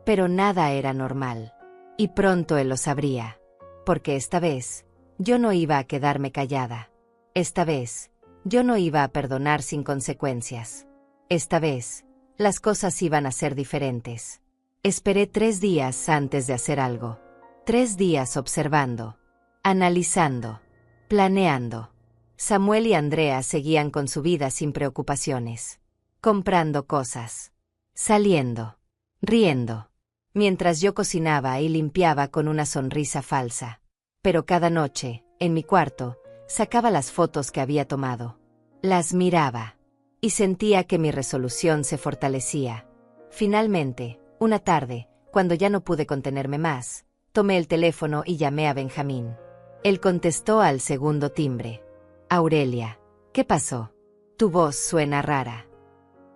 Pero nada era normal. Y pronto él lo sabría. Porque esta vez, yo no iba a quedarme callada. Esta vez, yo no iba a perdonar sin consecuencias. Esta vez, las cosas iban a ser diferentes. Esperé 3 días antes de hacer algo. 3 días observando, analizando, planeando. Samuel y Andrea seguían con su vida sin preocupaciones. Comprando cosas. Saliendo. Riendo. Mientras yo cocinaba y limpiaba con una sonrisa falsa. Pero cada noche, en mi cuarto, sacaba las fotos que había tomado. Las miraba. Y sentía que mi resolución se fortalecía. Finalmente, una tarde, cuando ya no pude contenerme más, tomé el teléfono y llamé a Benjamín. Él contestó al segundo timbre. Aurelia, ¿qué pasó? Tu voz suena rara.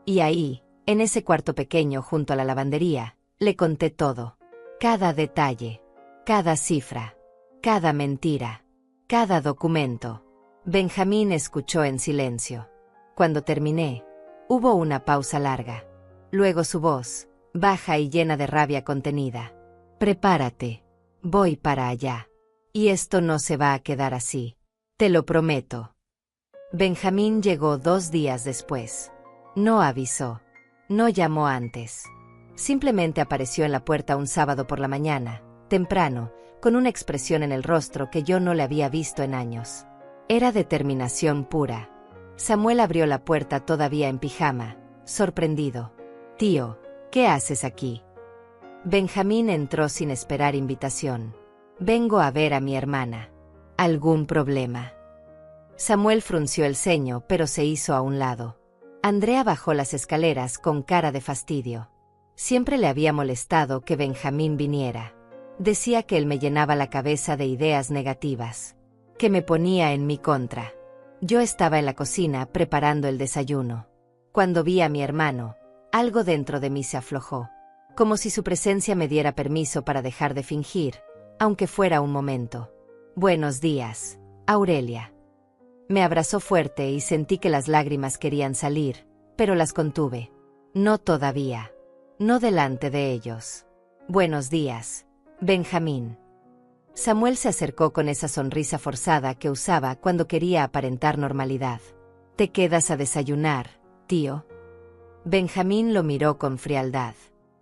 Y ahí, en ese cuarto pequeño junto a la lavandería, le conté todo. Cada detalle. Cada cifra. Cada mentira. Cada documento. Benjamín escuchó en silencio. Cuando terminé, hubo una pausa larga. Luego su voz, baja y llena de rabia contenida. Prepárate. Voy para allá. Y esto no se va a quedar así. Te lo prometo. Benjamín llegó 2 días después. No avisó. No llamó antes. Simplemente apareció en la puerta un sábado por la mañana, temprano, con una expresión en el rostro que yo no le había visto en años. Era determinación pura. Samuel abrió la puerta todavía en pijama, sorprendido. «Tío, ¿qué haces aquí?» Benjamín entró sin esperar invitación. «Vengo a ver a mi hermana». «¿Algún problema?» Samuel frunció el ceño, pero se hizo a un lado. Andrea bajó las escaleras con cara de fastidio. Siempre le había molestado que Benjamín viniera. Decía que él me llenaba la cabeza de ideas negativas, que me ponía en mi contra. Yo estaba en la cocina preparando el desayuno. Cuando vi a mi hermano, algo dentro de mí se aflojó, como si su presencia me diera permiso para dejar de fingir, aunque fuera un momento. «Buenos días, Aurelia». Me abrazó fuerte y sentí que las lágrimas querían salir, pero las contuve. «No todavía. No delante de ellos». «Buenos días, Benjamín». Samuel se acercó con esa sonrisa forzada que usaba cuando quería aparentar normalidad. «¿Te quedas a desayunar, tío?» Benjamín lo miró con frialdad.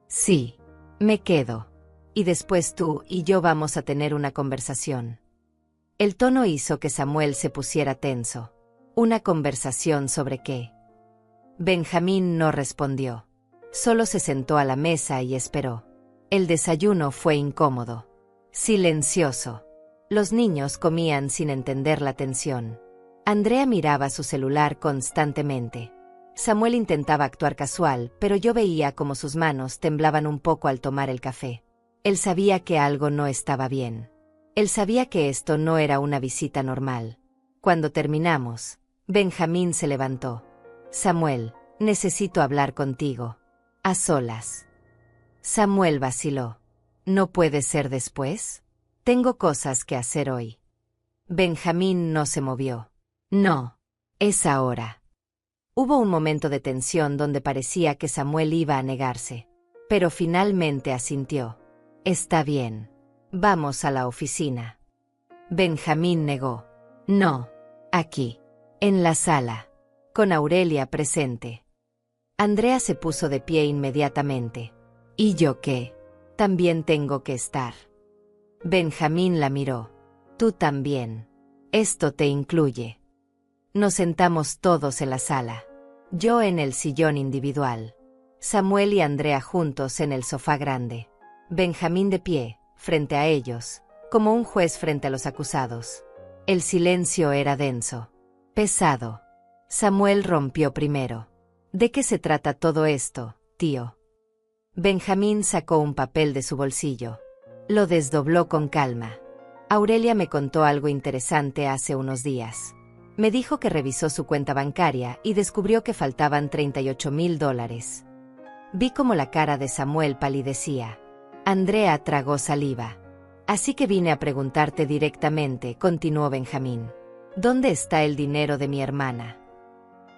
«Sí, me quedo. Y después tú y yo vamos a tener una conversación». El tono hizo que Samuel se pusiera tenso. ¿Una conversación sobre qué? Benjamín no respondió. Solo se sentó a la mesa y esperó. El desayuno fue incómodo. Silencioso. Los niños comían sin entender la tensión. Andrea miraba su celular constantemente. Samuel intentaba actuar casual, pero yo veía como sus manos temblaban un poco al tomar el café. Él sabía que algo no estaba bien. Él sabía que esto no era una visita normal. Cuando terminamos, Benjamín se levantó. «Samuel, necesito hablar contigo. A solas». Samuel vaciló. «¿No puede ser después? Tengo cosas que hacer hoy». Benjamín no se movió. «No, es ahora». Hubo un momento de tensión donde parecía que Samuel iba a negarse. Pero finalmente asintió. «Está bien. Vamos a la oficina». Benjamín negó. «No, aquí. En la sala. Con Aurelia presente». Andrea se puso de pie inmediatamente. «¿Y yo qué? También tengo que estar». Benjamín la miró. «Tú también. Esto te incluye». Nos sentamos todos en la sala. Yo en el sillón individual. Samuel y Andrea juntos en el sofá grande. Benjamín de pie, frente a ellos, como un juez frente a los acusados. El silencio era denso, pesado. Samuel rompió primero. «¿De qué se trata todo esto, tío?» Benjamín sacó un papel de su bolsillo. Lo desdobló con calma. «Aurelia me contó algo interesante hace unos días. Me dijo que revisó su cuenta bancaria y descubrió que faltaban $38,000. Vi cómo la cara de Samuel palidecía. Andrea tragó saliva. «Así que vine a preguntarte directamente», continuó Benjamín. «¿Dónde está el dinero de mi hermana?»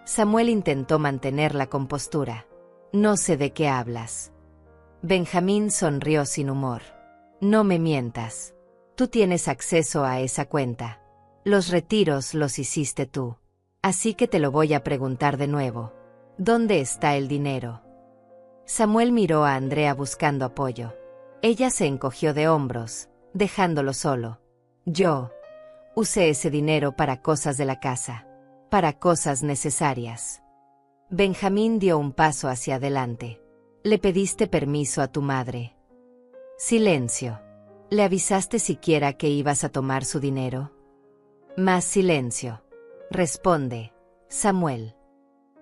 Samuel intentó mantener la compostura. «No sé de qué hablas». Benjamín sonrió sin humor. «No me mientas. Tú tienes acceso a esa cuenta. Los retiros los hiciste tú. Así que te lo voy a preguntar de nuevo. ¿Dónde está el dinero?» Samuel miró a Andrea buscando apoyo. Ella se encogió de hombros, dejándolo solo. «Yo usé ese dinero para cosas de la casa, para cosas necesarias». Benjamín dio un paso hacia adelante. «¿Le pediste permiso a tu madre?» Silencio. «¿Le avisaste siquiera que ibas a tomar su dinero?» Más silencio. «Responde, Samuel».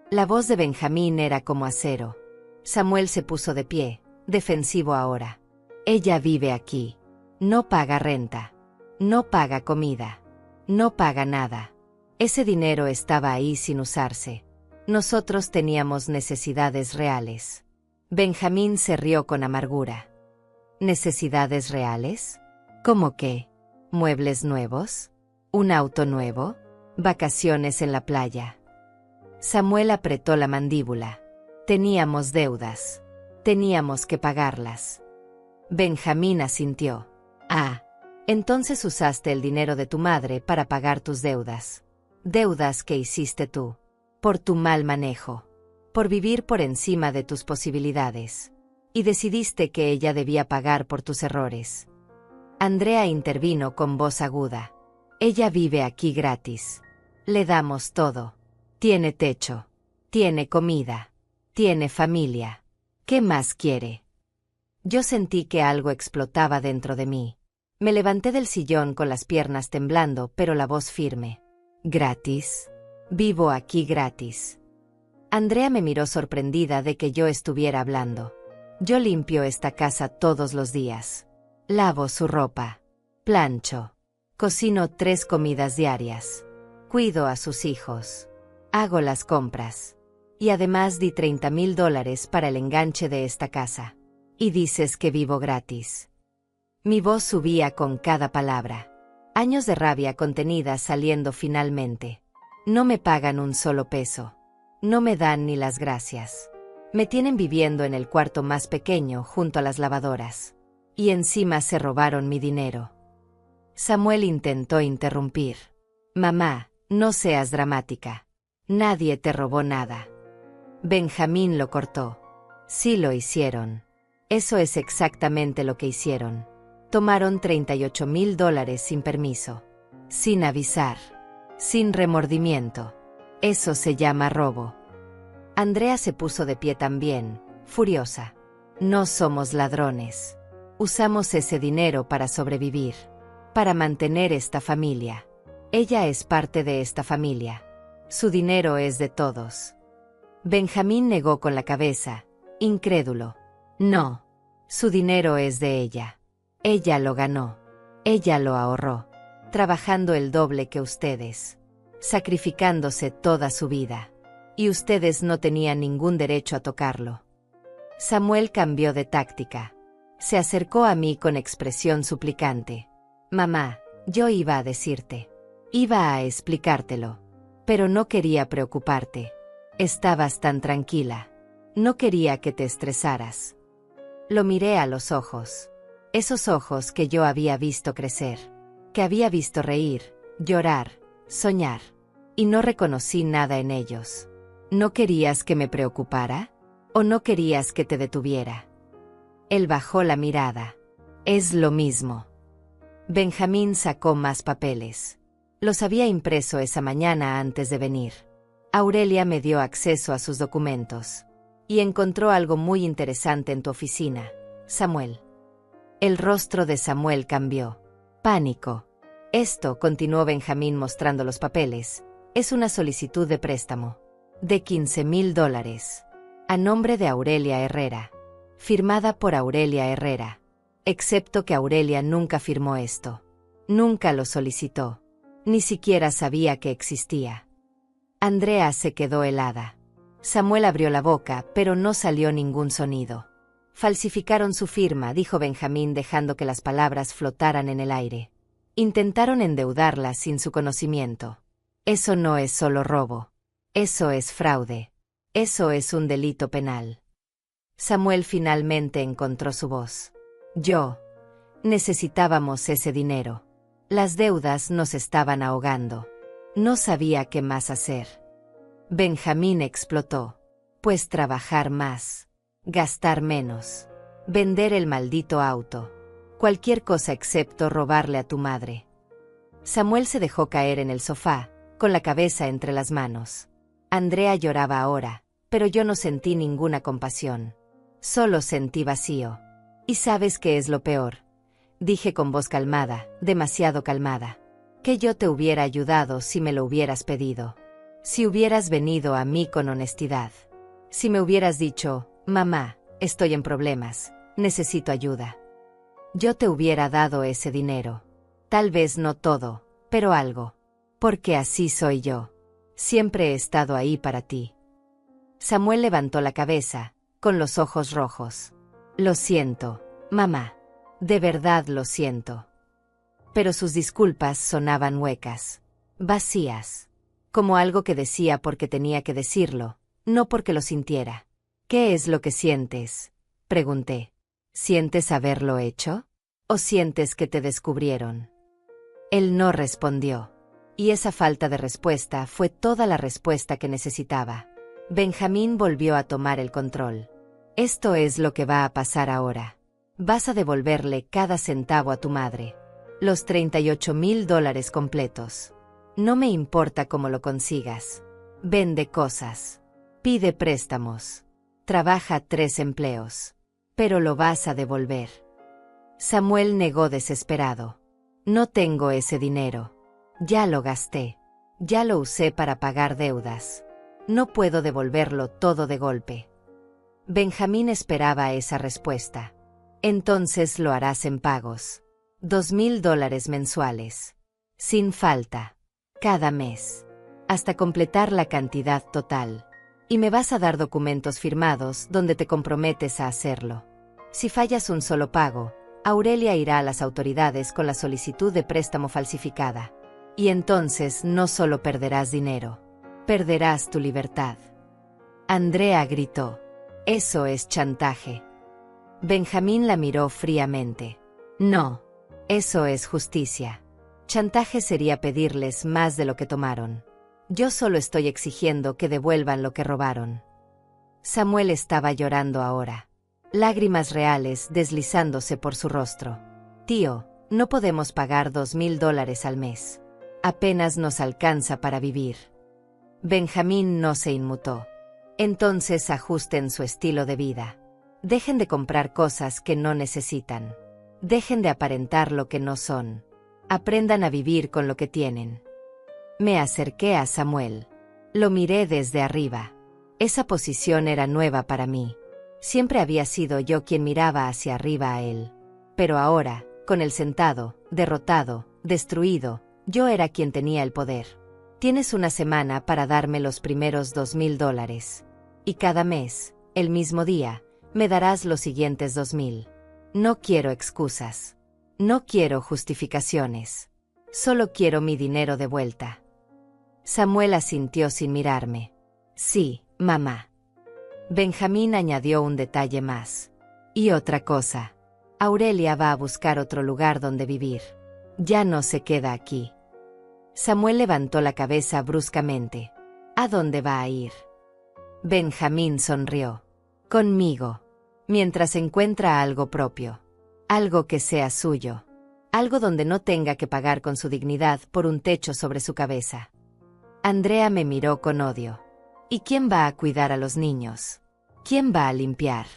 La voz de Benjamín era como acero. Samuel se puso de pie, defensivo ahora. «Ella vive aquí. No paga renta. No paga comida. No paga nada. Ese dinero estaba ahí sin usarse. Nosotros teníamos necesidades reales». Benjamín se rió con amargura. «¿Necesidades reales? ¿Cómo qué? ¿Muebles nuevos? ¿Un auto nuevo? ¿Vacaciones en la playa?» Samuel apretó la mandíbula. «Teníamos deudas. Teníamos que pagarlas». Benjamín asintió. «Ah, entonces usaste el dinero de tu madre para pagar tus deudas. Deudas que hiciste tú. Por tu mal manejo. Por vivir por encima de tus posibilidades. y decidiste que ella debía pagar por tus errores. Andrea intervino con voz aguda. Ella vive aquí gratis. Le damos todo. Tiene techo. Tiene comida. Tiene familia. ¿Qué más quiere? Yo sentí que algo explotaba dentro de mí. Me levanté del sillón con las piernas temblando, pero la voz firme. ¿Gratis? Vivo aquí gratis. Andrea me miró sorprendida de que yo estuviera hablando. Yo limpio esta casa todos los días. Lavo su ropa. Plancho. Cocino 3 comidas diarias. Cuido a sus hijos. Hago las compras. Y además di $30,000 para el enganche de esta casa. Y dices que vivo gratis. Mi voz subía con cada palabra. Años de rabia contenida saliendo finalmente. No me pagan un solo peso. No me dan ni las gracias. Me tienen viviendo en el cuarto más pequeño junto a las lavadoras. Y encima se robaron mi dinero. Samuel intentó interrumpir. Mamá, no seas dramática. Nadie te robó nada. Benjamín lo cortó. Sí lo hicieron. Eso es exactamente lo que hicieron. Tomaron $38,000 sin permiso. Sin avisar. Sin remordimiento. Eso se llama robo. Andrea se puso de pie también, furiosa. No somos ladrones. Usamos ese dinero para sobrevivir. Para mantener esta familia. Ella es parte de esta familia. Su dinero es de todos. Benjamín negó con la cabeza, incrédulo. No. Su dinero es de ella. Ella lo ganó. Ella lo ahorró. Trabajando el doble que ustedes. Sacrificándose toda su vida. Y ustedes no tenían ningún derecho a tocarlo. Samuel cambió de táctica. Se acercó a mí con expresión suplicante. Mamá, yo iba a decirte. Iba a explicártelo. Pero no quería preocuparte. Estabas tan tranquila. No quería que te estresaras. Lo miré a los ojos. Esos ojos que yo había visto crecer. Que había visto reír, llorar, soñar. Y no reconocí nada en ellos. ¿No querías que me preocupara? ¿O no querías que te detuviera? Él bajó la mirada. Es lo mismo. Benjamín sacó más papeles. Los había impreso esa mañana antes de venir. Aurelia me dio acceso a sus documentos. Y encontró algo muy interesante en tu oficina, Samuel. El rostro de Samuel cambió. Pánico. Esto, continuó Benjamín mostrando los papeles, es una solicitud de préstamo. De $15,000. A nombre de Aurelia Herrera. Firmada por Aurelia Herrera. Excepto que Aurelia nunca firmó esto. Nunca lo solicitó. Ni siquiera sabía que existía. Andrea se quedó helada. Samuel abrió la boca, pero no salió ningún sonido. Falsificaron su firma, dijo Benjamín dejando que las palabras flotaran en el aire. Intentaron endeudarla sin su conocimiento. Eso no es solo robo. Eso es fraude. Eso es un delito penal. Samuel finalmente encontró su voz. Yo. Necesitábamos ese dinero. Las deudas nos estaban ahogando. No sabía qué más hacer. Benjamín explotó. Pues trabajar más. Gastar menos. Vender el maldito auto. Cualquier cosa excepto robarle a tu madre. Samuel se dejó caer en el sofá, con la cabeza entre las manos. Andrea lloraba ahora, pero yo no sentí ninguna compasión. Solo sentí vacío. ¿Y sabes qué es lo peor? Dije con voz calmada, demasiado calmada. Que yo te hubiera ayudado si me lo hubieras pedido. Si hubieras venido a mí con honestidad. Si me hubieras dicho, mamá, estoy en problemas, necesito ayuda. Yo te hubiera dado ese dinero. Tal vez no todo, pero algo. Porque así soy yo. Siempre he estado ahí para ti. Samuel levantó la cabeza, con los ojos rojos. Lo siento, mamá. De verdad lo siento. Pero sus disculpas sonaban huecas. Vacías. Como algo que decía porque tenía que decirlo, no porque lo sintiera. ¿Qué es lo que sientes? Pregunté. ¿Sientes haberlo hecho? ¿O sientes que te descubrieron? Él no respondió. Y esa falta de respuesta fue toda la respuesta que necesitaba. Benjamín volvió a tomar el control. Esto es lo que va a pasar ahora. Vas a devolverle cada centavo a tu madre. Los $38,000 completos. No me importa cómo lo consigas. Vende cosas. Pide préstamos. Trabaja 3 empleos. Pero lo vas a devolver. Samuel negó desesperado. No tengo ese dinero. Ya lo gasté. Ya lo usé para pagar deudas. No puedo devolverlo todo de golpe. Benjamín esperaba esa respuesta. Entonces lo harás en pagos. $2,000 mensuales. Sin falta. Cada mes. Hasta completar la cantidad total. Y me vas a dar documentos firmados donde te comprometes a hacerlo. Si fallas un solo pago, Aurelia irá a las autoridades con la solicitud de préstamo falsificada. Y entonces no solo perderás dinero, perderás tu libertad. Andrea gritó. Eso es chantaje. Benjamín la miró fríamente. No, eso es justicia. Chantaje sería pedirles más de lo que tomaron. Yo solo estoy exigiendo que devuelvan lo que robaron. Samuel estaba llorando ahora. Lágrimas reales deslizándose por su rostro. Tío, no podemos pagar $2,000 al mes. Apenas nos alcanza para vivir. Benjamín no se inmutó. Entonces ajusten su estilo de vida. Dejen de comprar cosas que no necesitan. Dejen de aparentar lo que no son. Aprendan a vivir con lo que tienen. Me acerqué a Samuel. Lo miré desde arriba. Esa posición era nueva para mí. Siempre había sido yo quien miraba hacia arriba a él. Pero ahora, con él sentado, derrotado, destruido, yo era quien tenía el poder. Tienes una semana para darme los primeros $2,000. Y cada mes, el mismo día, me darás los siguientes 2,000. No quiero excusas. No quiero justificaciones. Solo quiero mi dinero de vuelta. Samuel asintió sin mirarme. Sí, mamá. Benjamín añadió un detalle más. Y otra cosa. Aurelia va a buscar otro lugar donde vivir. Ya no se queda aquí. Samuel levantó la cabeza bruscamente. ¿A dónde va a ir? Benjamín sonrió. Conmigo. Mientras encuentra algo propio. Algo que sea suyo. Algo donde no tenga que pagar con su dignidad por un techo sobre su cabeza. Andrea me miró con odio. ¿Y quién va a cuidar a los niños? ¿Quién va a limpiar?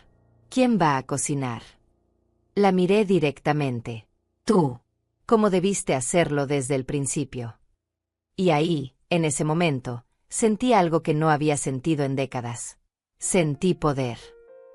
¿Quién va a cocinar? La miré directamente. Tú. Como debiste hacerlo desde el principio. Y ahí, en ese momento, sentí algo que no había sentido en décadas. Sentí poder.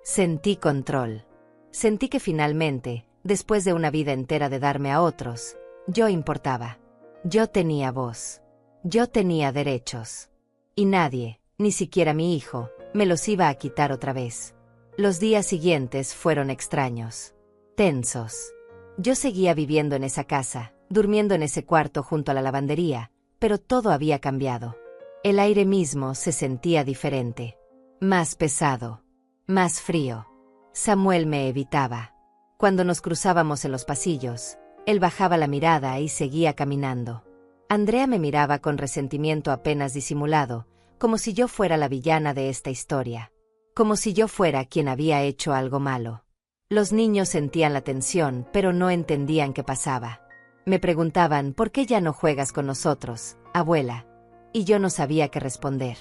Sentí control. Sentí que finalmente, después de una vida entera de darme a otros, yo importaba. Yo tenía voz. Yo tenía derechos. Y nadie, ni siquiera mi hijo, me los iba a quitar otra vez. Los días siguientes fueron extraños. Tensos. Yo seguía viviendo en esa casa, durmiendo en ese cuarto junto a la lavandería, pero todo había cambiado. El aire mismo se sentía diferente. Más pesado. Más frío. Samuel me evitaba. Cuando nos cruzábamos en los pasillos, él bajaba la mirada y seguía caminando. Andrea me miraba con resentimiento apenas disimulado, como si yo fuera la villana de esta historia. Como si yo fuera quien había hecho algo malo. Los niños sentían la tensión, pero no entendían qué pasaba. Me preguntaban, ¿por qué ya no juegas con nosotros, abuela? Y yo no sabía qué responder.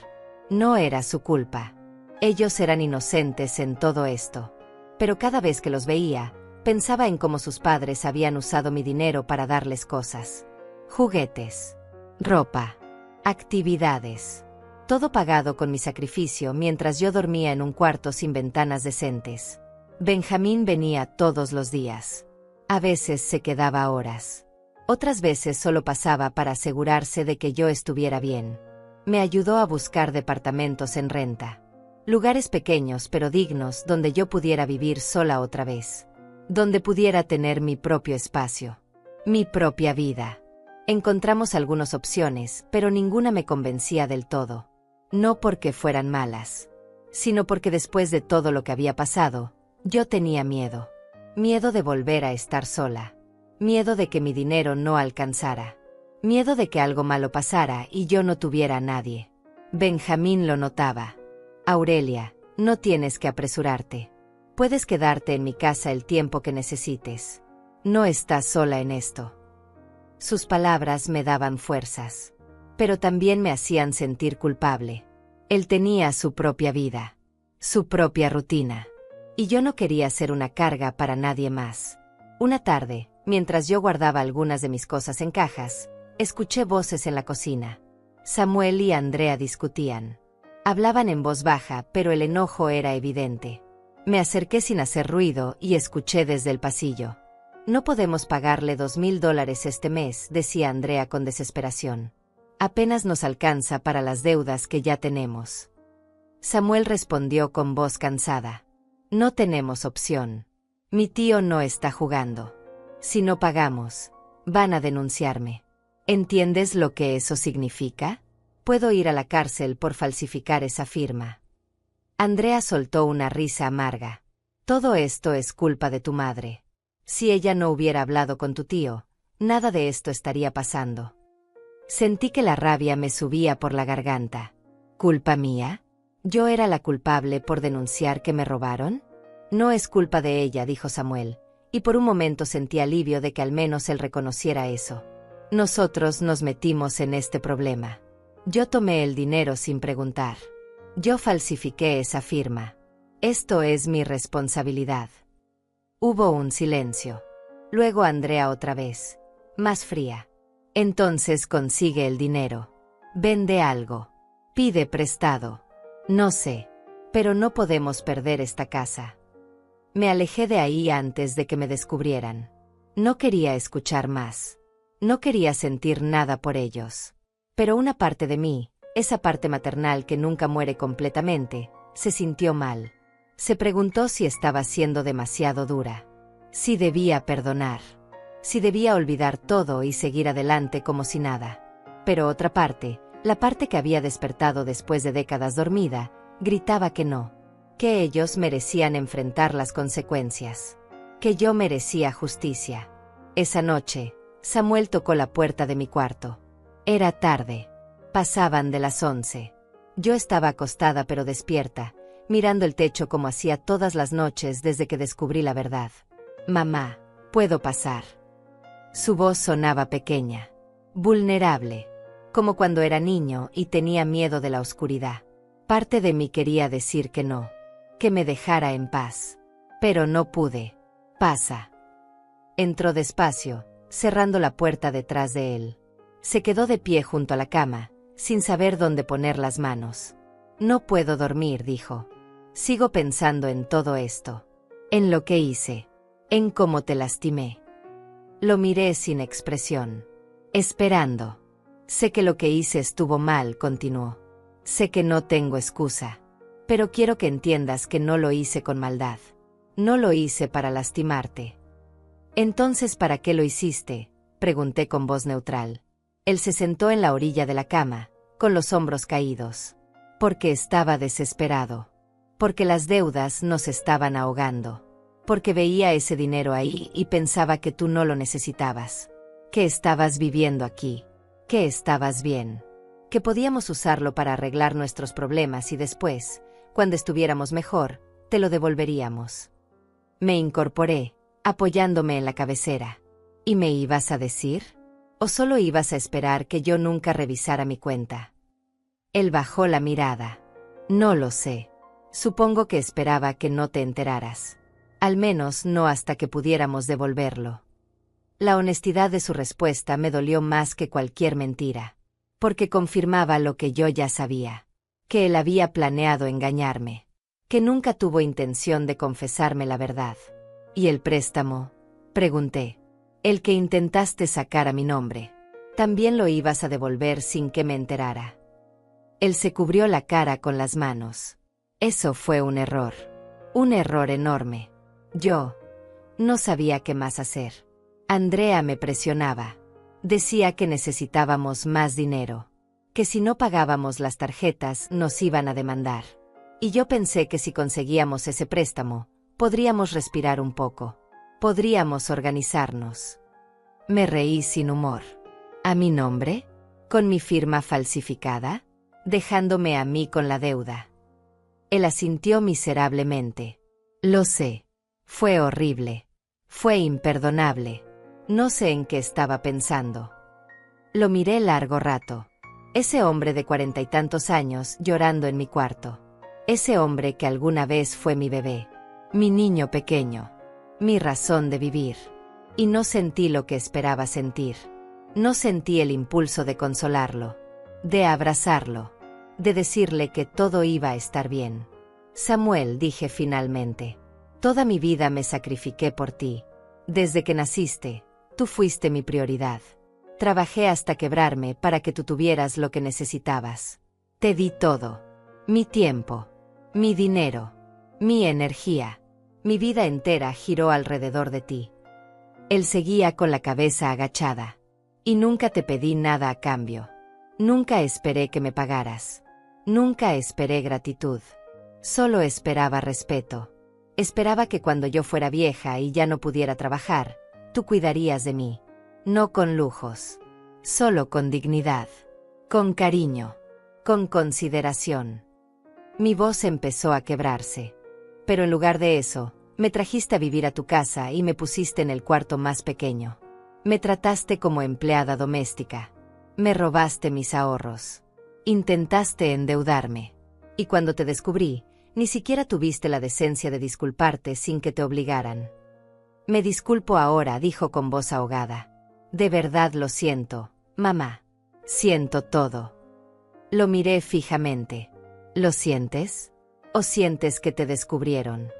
No era su culpa. Ellos eran inocentes en todo esto. Pero cada vez que los veía, pensaba en cómo sus padres habían usado mi dinero para darles cosas. Juguetes. Ropa. Actividades. Todo pagado con mi sacrificio mientras yo dormía en un cuarto sin ventanas decentes. Benjamín venía todos los días. A veces se quedaba horas. Otras veces solo pasaba para asegurarse de que yo estuviera bien. Me ayudó a buscar departamentos en renta. Lugares pequeños pero dignos donde yo pudiera vivir sola otra vez. Donde pudiera tener mi propio espacio. Mi propia vida. Encontramos algunas opciones, pero ninguna me convencía del todo. No porque fueran malas, sino porque después de todo lo que había pasado, yo tenía miedo. Miedo de volver a estar sola. Miedo de que mi dinero no alcanzara. Miedo de que algo malo pasara y yo no tuviera a nadie. Benjamín lo notaba. Aurelia, no tienes que apresurarte. Puedes quedarte en mi casa el tiempo que necesites. No estás sola en esto. Sus palabras me daban fuerzas, pero también me hacían sentir culpable. Él tenía su propia vida, su propia rutina, y yo no quería ser una carga para nadie más. Una tarde, mientras yo guardaba algunas de mis cosas en cajas, escuché voces en la cocina. Samuel y Andrea discutían. Hablaban en voz baja, pero el enojo era evidente. Me acerqué sin hacer ruido y escuché desde el pasillo. No podemos pagarle $2,000 este mes, decía Andrea con desesperación. Apenas nos alcanza para las deudas que ya tenemos. Samuel respondió con voz cansada. No tenemos opción. Mi tío no está jugando. Si no pagamos, van a denunciarme. ¿Entiendes lo que eso significa? Puedo ir a la cárcel por falsificar esa firma. Andrea soltó una risa amarga. Todo esto es culpa de tu madre. Si ella no hubiera hablado con tu tío, nada de esto estaría pasando. Sentí que la rabia me subía por la garganta. ¿Culpa mía? ¿Yo era la culpable por denunciar que me robaron? No es culpa de ella, dijo Samuel, y por un momento sentí alivio de que al menos él reconociera eso. Nosotros nos metimos en este problema. Yo tomé el dinero sin preguntar. Yo falsifiqué esa firma. Esto es mi responsabilidad. Hubo un silencio. Luego Andrea otra vez, más fría. Entonces consigue el dinero. Vende algo. Pide prestado. No sé. Pero no podemos perder esta casa. Me alejé de ahí antes de que me descubrieran. No quería escuchar más. No quería sentir nada por ellos. Pero una parte de mí, esa parte maternal que nunca muere completamente, se sintió mal. Se preguntó si estaba siendo demasiado dura. Si debía perdonar. Si debía olvidar todo y seguir adelante como si nada. Pero otra parte, la parte que había despertado después de décadas dormida, gritaba que no. Que ellos merecían enfrentar las consecuencias. Que yo merecía justicia. Esa noche, Samuel tocó la puerta de mi cuarto. Era tarde. Pasaban de las 11. Yo estaba acostada pero despierta, mirando el techo como hacía todas las noches desde que descubrí la verdad. Mamá, ¿puedo pasar? Su voz sonaba pequeña, vulnerable, como cuando era niño y tenía miedo de la oscuridad. Parte de mí quería decir que no, que me dejara en paz, pero no pude. Pasa. Entró despacio, cerrando la puerta detrás de él. Se quedó de pie junto a la cama, sin saber dónde poner las manos. No puedo dormir, dijo. Sigo pensando en todo esto. En lo que hice. En cómo te lastimé. Lo miré sin expresión. Esperando. Sé que lo que hice estuvo mal, continuó. Sé que no tengo excusa. Pero quiero que entiendas que no lo hice con maldad. No lo hice para lastimarte. Entonces, ¿para qué lo hiciste? Pregunté con voz neutral. Él se sentó en la orilla de la cama, con los hombros caídos. Porque estaba desesperado. Porque las deudas nos estaban ahogando. Porque veía ese dinero ahí y pensaba que tú no lo necesitabas. Que estabas viviendo aquí. Que estabas bien. Que podíamos usarlo para arreglar nuestros problemas y después, cuando estuviéramos mejor, te lo devolveríamos. Me incorporé, apoyándome en la cabecera. ¿Y me ibas a decir? ¿O solo ibas a esperar que yo nunca revisara mi cuenta? Él bajó la mirada. No lo sé. Supongo que esperaba que no te enteraras. Al menos no hasta que pudiéramos devolverlo. La honestidad de su respuesta me dolió más que cualquier mentira. Porque confirmaba lo que yo ya sabía. Que él había planeado engañarme. Que nunca tuvo intención de confesarme la verdad. ¿Y el préstamo? Pregunté. El que intentaste sacar a mi nombre. También lo ibas a devolver sin que me enterara. Él se cubrió la cara con las manos. Eso fue un error. Un error enorme. Yo no sabía qué más hacer. Andrea me presionaba. Decía que necesitábamos más dinero. Que si no pagábamos las tarjetas nos iban a demandar. Y yo pensé que si conseguíamos ese préstamo, podríamos respirar un poco. Podríamos organizarnos. Me reí sin humor. ¿A mi nombre? ¿Con mi firma falsificada? Dejándome a mí con la deuda. Él asintió miserablemente. Lo sé. Fue horrible. Fue imperdonable. No sé en qué estaba pensando. Lo miré largo rato. Ese hombre de 40 y tantos años llorando en mi cuarto. Ese hombre que alguna vez fue mi bebé. Mi niño pequeño. Mi razón de vivir. Y no sentí lo que esperaba sentir. No sentí el impulso de consolarlo. De abrazarlo. De decirle que todo iba a estar bien. Samuel, dije finalmente. Toda mi vida me sacrifiqué por ti. Desde que naciste, tú fuiste mi prioridad. Trabajé hasta quebrarme para que tú tuvieras lo que necesitabas. Te di todo. Mi tiempo. Mi dinero. Mi energía. Mi vida entera giró alrededor de ti. Él seguía con la cabeza agachada. Y nunca te pedí nada a cambio. Nunca esperé que me pagaras. Nunca esperé gratitud. Solo esperaba respeto. Esperaba que cuando yo fuera vieja y ya no pudiera trabajar, tú cuidarías de mí. No con lujos. Solo con dignidad. Con cariño. Con consideración. Mi voz empezó a quebrarse. Pero en lugar de eso, me trajiste a vivir a tu casa y me pusiste en el cuarto más pequeño. Me trataste como empleada doméstica. Me robaste mis ahorros. Intentaste endeudarme. Y cuando te descubrí, ni siquiera tuviste la decencia de disculparte sin que te obligaran. Me disculpo ahora, dijo con voz ahogada. De verdad lo siento, mamá. Siento todo. Lo miré fijamente. ¿Lo sientes? ¿O sientes que te descubrieron?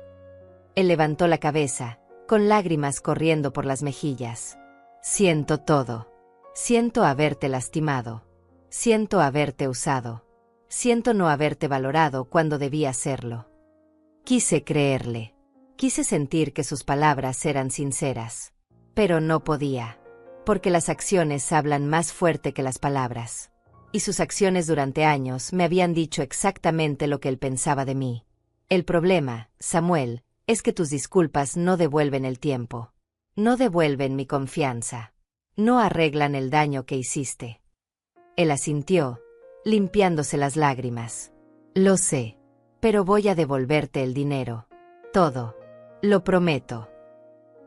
Él levantó la cabeza, con lágrimas corriendo por las mejillas. Siento todo. Siento haberte lastimado. Siento haberte usado. Siento no haberte valorado cuando debía hacerlo. Quise creerle. Quise sentir que sus palabras eran sinceras. Pero no podía. Porque las acciones hablan más fuerte que las palabras. Y sus acciones durante años me habían dicho exactamente lo que él pensaba de mí. El problema, Samuel, es que tus disculpas no devuelven el tiempo. No devuelven mi confianza. No arreglan el daño que hiciste. Él asintió, limpiándose las lágrimas. Lo sé, pero voy a devolverte el dinero. Todo. Lo prometo.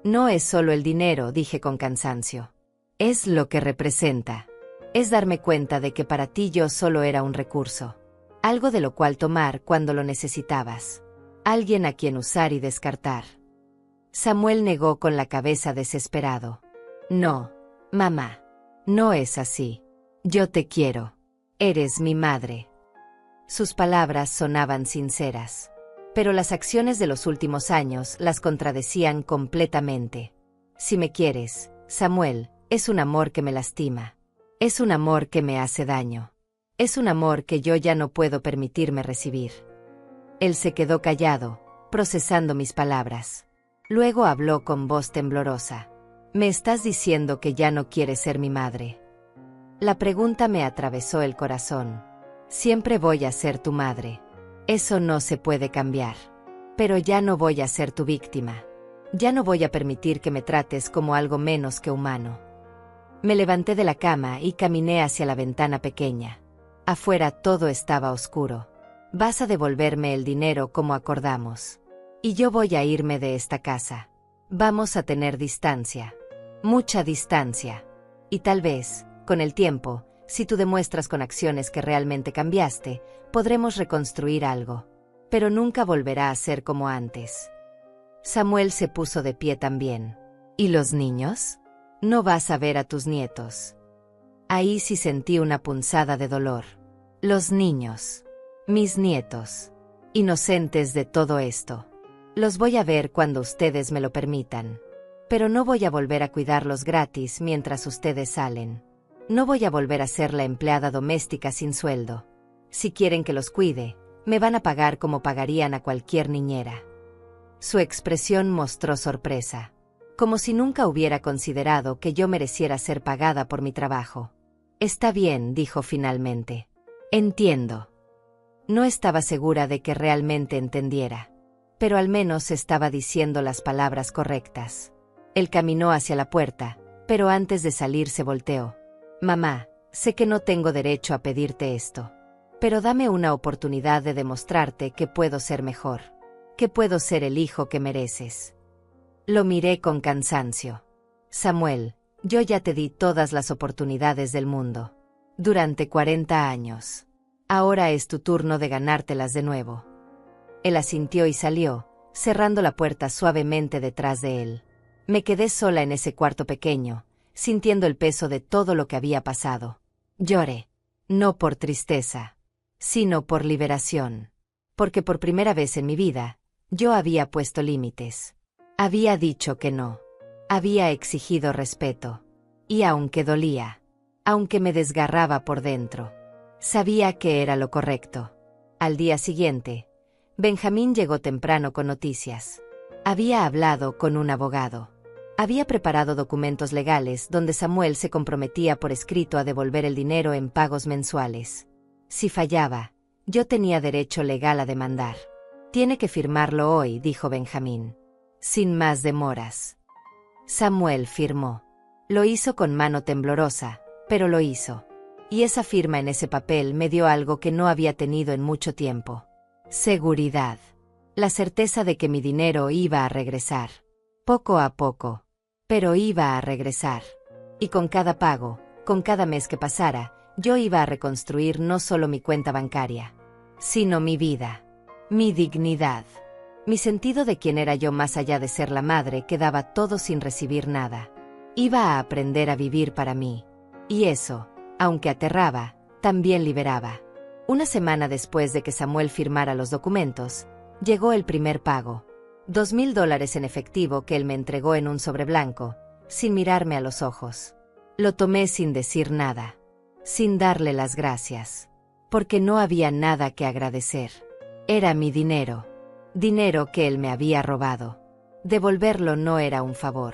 No es solo el dinero, dije con cansancio. Es lo que representa. Es darme cuenta de que para ti yo solo era un recurso. Algo de lo cual tomar cuando lo necesitabas. Alguien a quien usar y descartar. Samuel negó con la cabeza desesperado. No, mamá. No es así. Yo te quiero. Eres mi madre. Sus palabras sonaban sinceras. Pero las acciones de los últimos años las contradecían completamente. Si me quieres, Samuel, es un amor que me lastima. Es un amor que me hace daño. Es un amor que yo ya no puedo permitirme recibir. Él se quedó callado, procesando mis palabras. Luego habló con voz temblorosa. ¿Me estás diciendo que ya no quieres ser mi madre? La pregunta me atravesó el corazón. Siempre voy a ser tu madre. Eso no se puede cambiar. Pero ya no voy a ser tu víctima. Ya no voy a permitir que me trates como algo menos que humano. Me levanté de la cama y caminé hacia la ventana pequeña. Afuera todo estaba oscuro. Vas a devolverme el dinero como acordamos. Y yo voy a irme de esta casa. Vamos a tener distancia. Mucha distancia. Y tal vez, con el tiempo, si tú demuestras con acciones que realmente cambiaste, podremos reconstruir algo. Pero nunca volverá a ser como antes. Samuel se puso de pie también. ¿Y los niños? No vas a ver a tus nietos. Ahí sí sentí una punzada de dolor. Los niños. Mis nietos. Inocentes de todo esto. Los voy a ver cuando ustedes me lo permitan. Pero no voy a volver a cuidarlos gratis mientras ustedes salen. No voy a volver a ser la empleada doméstica sin sueldo. Si quieren que los cuide, me van a pagar como pagarían a cualquier niñera. Su expresión mostró sorpresa. Como si nunca hubiera considerado que yo mereciera ser pagada por mi trabajo. Está bien, dijo finalmente. Entiendo. No estaba segura de que realmente entendiera. Pero al menos estaba diciendo las palabras correctas. Él caminó hacia la puerta, pero antes de salir se volteó. Mamá, sé que no tengo derecho a pedirte esto. Pero dame una oportunidad de demostrarte que puedo ser mejor. que puedo ser el hijo que mereces. Lo miré con cansancio. Samuel, yo ya te di todas las oportunidades del mundo. Durante 40 años. Ahora es tu turno de ganártelas de nuevo. Él asintió y salió, cerrando la puerta suavemente detrás de él. Me quedé sola en ese cuarto pequeño, sintiendo el peso de todo lo que había pasado. Lloré. No por tristeza, sino por liberación. Porque por primera vez en mi vida, yo había puesto límites. Había dicho que no. Había exigido respeto. Y aunque dolía, aunque me desgarraba por dentro, sabía que era lo correcto. Al día siguiente, Benjamín llegó temprano con noticias. Había hablado con un abogado. Había preparado documentos legales donde Samuel se comprometía por escrito a devolver el dinero en pagos mensuales. Si fallaba, yo tenía derecho legal a demandar. Tiene que firmarlo hoy, dijo Benjamín. Sin más demoras. Samuel firmó. Lo hizo con mano temblorosa, pero lo hizo. Y esa firma en ese papel me dio algo que no había tenido en mucho tiempo. Seguridad. La certeza de que mi dinero iba a regresar. Poco a poco. Pero iba a regresar. Y con cada pago, con cada mes que pasara, yo iba a reconstruir no solo mi cuenta bancaria, sino mi vida, mi dignidad, mi sentido de quién era yo más allá de ser la madre que daba todo sin recibir nada. Iba a aprender a vivir para mí. Y eso, aunque aterraba, también liberaba. Una semana después de que Samuel firmara los documentos, llegó el primer pago. $2,000 en efectivo que él me entregó en un sobre blanco, sin mirarme a los ojos. Lo tomé sin decir nada, sin darle las gracias, porque no había nada que agradecer. Era mi dinero, dinero que él me había robado. Devolverlo no era un favor,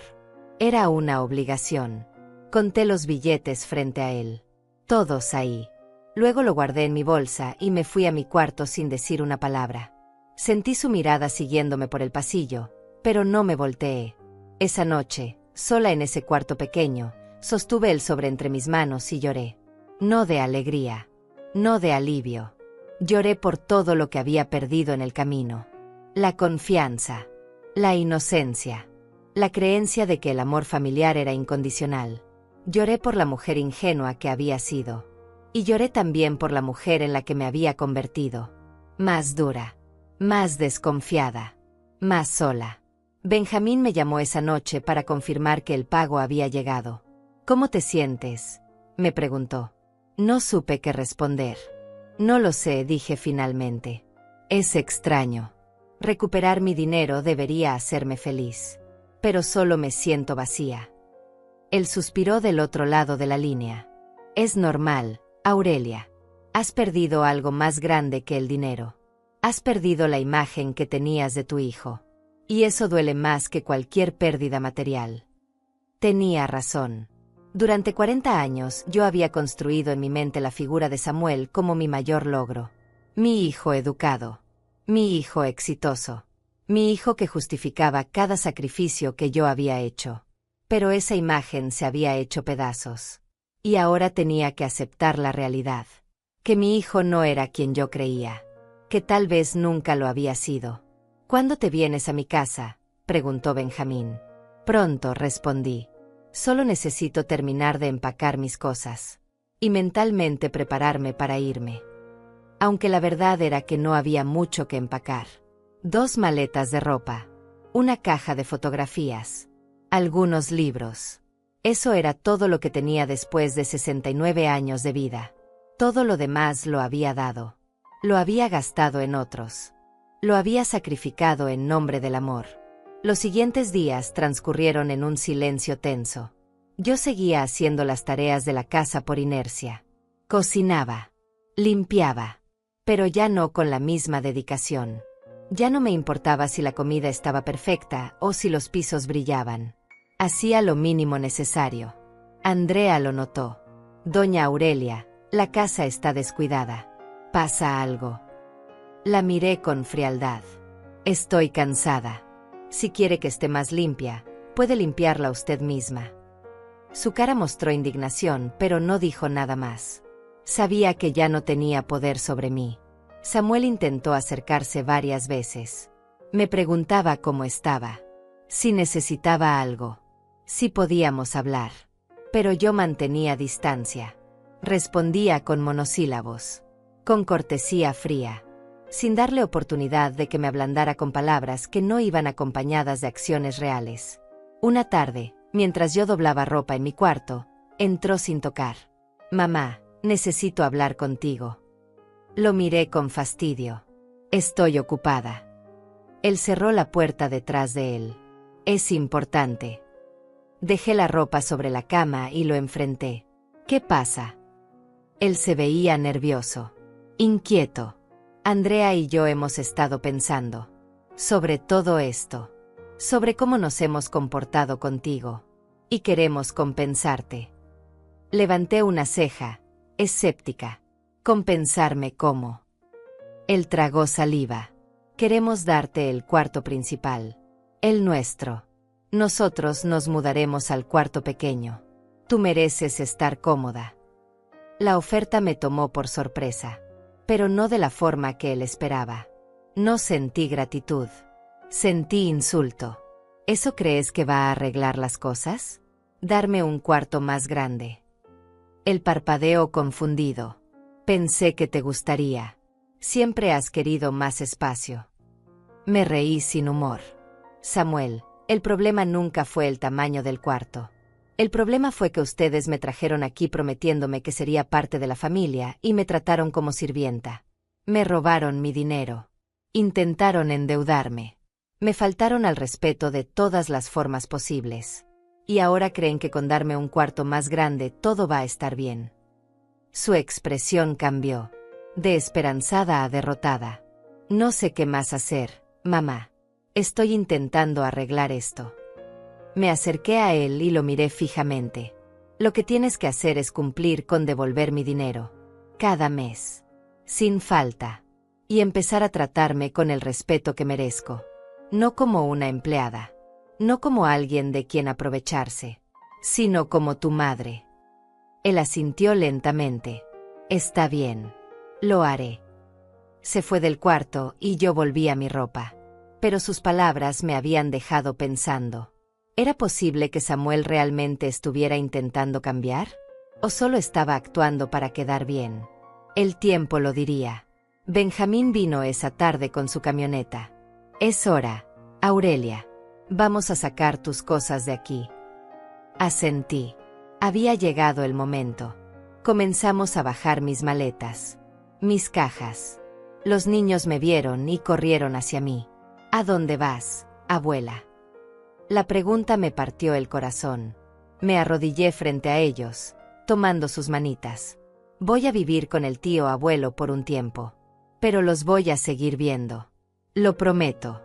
era una obligación. Conté los billetes frente a él, todos ahí. Luego lo guardé en mi bolsa y me fui a mi cuarto sin decir una palabra. Sentí su mirada siguiéndome por el pasillo, pero no me volteé. Esa noche, sola en ese cuarto pequeño, sostuve el sobre entre mis manos y lloré. No de alegría, no de alivio. Lloré por todo lo que había perdido en el camino. La confianza, la inocencia, la creencia de que el amor familiar era incondicional. Lloré por la mujer ingenua que había sido. Y lloré también por la mujer en la que me había convertido. Más dura. Más desconfiada, más sola. Benjamín me llamó esa noche para confirmar que el pago había llegado. ¿Cómo te sientes?, me preguntó. No supe qué responder. No lo sé, dije finalmente. Es extraño. Recuperar mi dinero debería hacerme feliz. Pero solo me siento vacía. Él suspiró del otro lado de la línea. Es normal, Aurelia. Has perdido algo más grande que el dinero. Has perdido la imagen que tenías de tu hijo. Y eso duele más que cualquier pérdida material. Tenía razón. Durante 40 años yo había construido en mi mente la figura de Samuel como mi mayor logro. Mi hijo educado. Mi hijo exitoso. Mi hijo que justificaba cada sacrificio que yo había hecho. Pero esa imagen se había hecho pedazos. Y ahora tenía que aceptar la realidad. Que mi hijo no era quien yo creía. Que tal vez nunca lo había sido. ¿Cuándo te vienes a mi casa?, preguntó Benjamín. Pronto, respondí. Solo necesito terminar de empacar mis cosas. Y mentalmente prepararme para irme. Aunque la verdad era que no había mucho que empacar. 2 maletas de ropa. Una caja de fotografías. Algunos libros. Eso era todo lo que tenía después de 69 años de vida. Todo lo demás lo había dado. Lo había gastado en otros. Lo había sacrificado en nombre del amor. Los siguientes días transcurrieron en un silencio tenso. Yo seguía haciendo las tareas de la casa por inercia. Cocinaba. Limpiaba. Pero ya no con la misma dedicación. Ya no me importaba si la comida estaba perfecta o si los pisos brillaban. Hacía lo mínimo necesario. Andrea lo notó. Doña Aurelia, la casa está descuidada. ¿Pasa algo? La miré con frialdad. Estoy cansada. Si quiere que esté más limpia, puede limpiarla usted misma. Su cara mostró indignación, pero no dijo nada más. Sabía que ya no tenía poder sobre mí. Samuel intentó acercarse varias veces. Me preguntaba cómo estaba, si necesitaba algo, si podíamos hablar. Pero yo mantenía distancia. Respondía con monosílabos, con cortesía fría, sin darle oportunidad de que me ablandara con palabras que no iban acompañadas de acciones reales. Una tarde, mientras yo doblaba ropa en mi cuarto, entró sin tocar. «Mamá, necesito hablar contigo». Lo miré con fastidio. «Estoy ocupada». Él cerró la puerta detrás de él. «Es importante». Dejé la ropa sobre la cama y lo enfrenté. «¿Qué pasa?» Él se veía nervioso, inquieto. «Andrea y yo hemos estado pensando sobre todo esto, sobre cómo nos hemos comportado contigo, y queremos compensarte». Levanté una ceja, escéptica. ¿Compensarme cómo? Él tragó saliva. «Queremos darte el cuarto principal, el nuestro. Nosotros nos mudaremos al cuarto pequeño. Tú mereces estar cómoda». La oferta me tomó por sorpresa, pero no de la forma que él esperaba. No sentí gratitud. Sentí insulto. ¿Eso crees que va a arreglar las cosas? ¿Darme un cuarto más grande? Él parpadeó confundido. «Pensé que te gustaría. Siempre has querido más espacio». Me reí sin humor. «Samuel, el problema nunca fue el tamaño del cuarto. El problema fue que ustedes me trajeron aquí prometiéndome que sería parte de la familia y me trataron como sirvienta. Me robaron mi dinero. Intentaron endeudarme. Me faltaron al respeto de todas las formas posibles. Y ahora creen que con darme un cuarto más grande todo va a estar bien». Su expresión cambió, de esperanzada a derrotada. «No sé qué más hacer, mamá. Estoy intentando arreglar esto». Me acerqué a él y lo miré fijamente. «Lo que tienes que hacer es cumplir con devolver mi dinero, cada mes, sin falta, y empezar a tratarme con el respeto que merezco. No como una empleada, no como alguien de quien aprovecharse, sino como tu madre». Él asintió lentamente. «Está bien. Lo haré». Se fue del cuarto y yo volví a mi ropa. Pero sus palabras me habían dejado pensando. ¿Era posible que Samuel realmente estuviera intentando cambiar? ¿O solo estaba actuando para quedar bien? El tiempo lo diría. Benjamín vino esa tarde con su camioneta. «Es hora, Aurelia. Vamos a sacar tus cosas de aquí». Asentí. Había llegado el momento. Comenzamos a bajar mis maletas, mis cajas. Los niños me vieron y corrieron hacia mí. «¿A dónde vas, abuela?». La pregunta me partió el corazón. Me arrodillé frente a ellos, tomando sus manitas. «Voy a vivir con el tío abuelo por un tiempo. Pero los voy a seguir viendo. Lo prometo».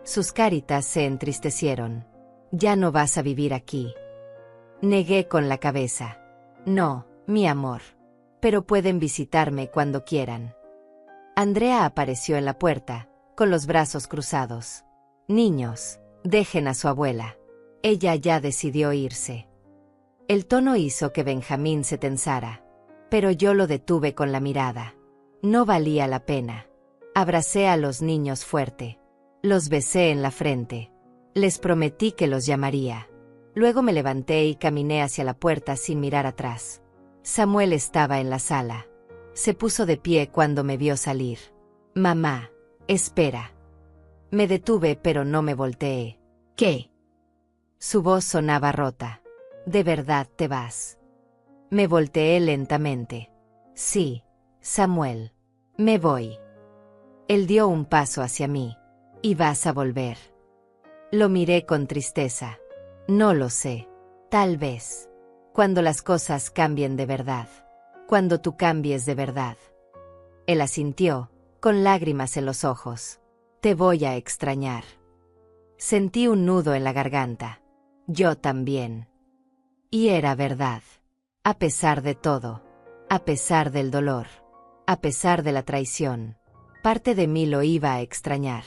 Sus caritas se entristecieron. «¿Ya no vas a vivir aquí?». Negué con la cabeza. «No, mi amor. Pero pueden visitarme cuando quieran». Andrea apareció en la puerta, con los brazos cruzados. «Niños, dejen a su abuela. Ella ya decidió irse». El tono hizo que Benjamín se tensara, pero yo lo detuve con la mirada. No valía la pena. Abracé a los niños fuerte. Los besé en la frente. Les prometí que los llamaría. Luego me levanté y caminé hacia la puerta sin mirar atrás. Samuel estaba en la sala. Se puso de pie cuando me vio salir. «Mamá, espera». Me detuve pero no me volteé. «¿Qué?». Su voz sonaba rota. «¿De verdad te vas?». Me volteé lentamente. «Sí, Samuel. Me voy». Él dio un paso hacia mí. «¿Y vas a volver?». Lo miré con tristeza. «No lo sé. Tal vez. Cuando las cosas cambien de verdad. Cuando tú cambies de verdad». Él asintió, con lágrimas en los ojos. «Te voy a extrañar». Sentí un nudo en la garganta. Yo también. Y era verdad. A pesar de todo. A pesar del dolor. A pesar de la traición. Parte de mí lo iba a extrañar.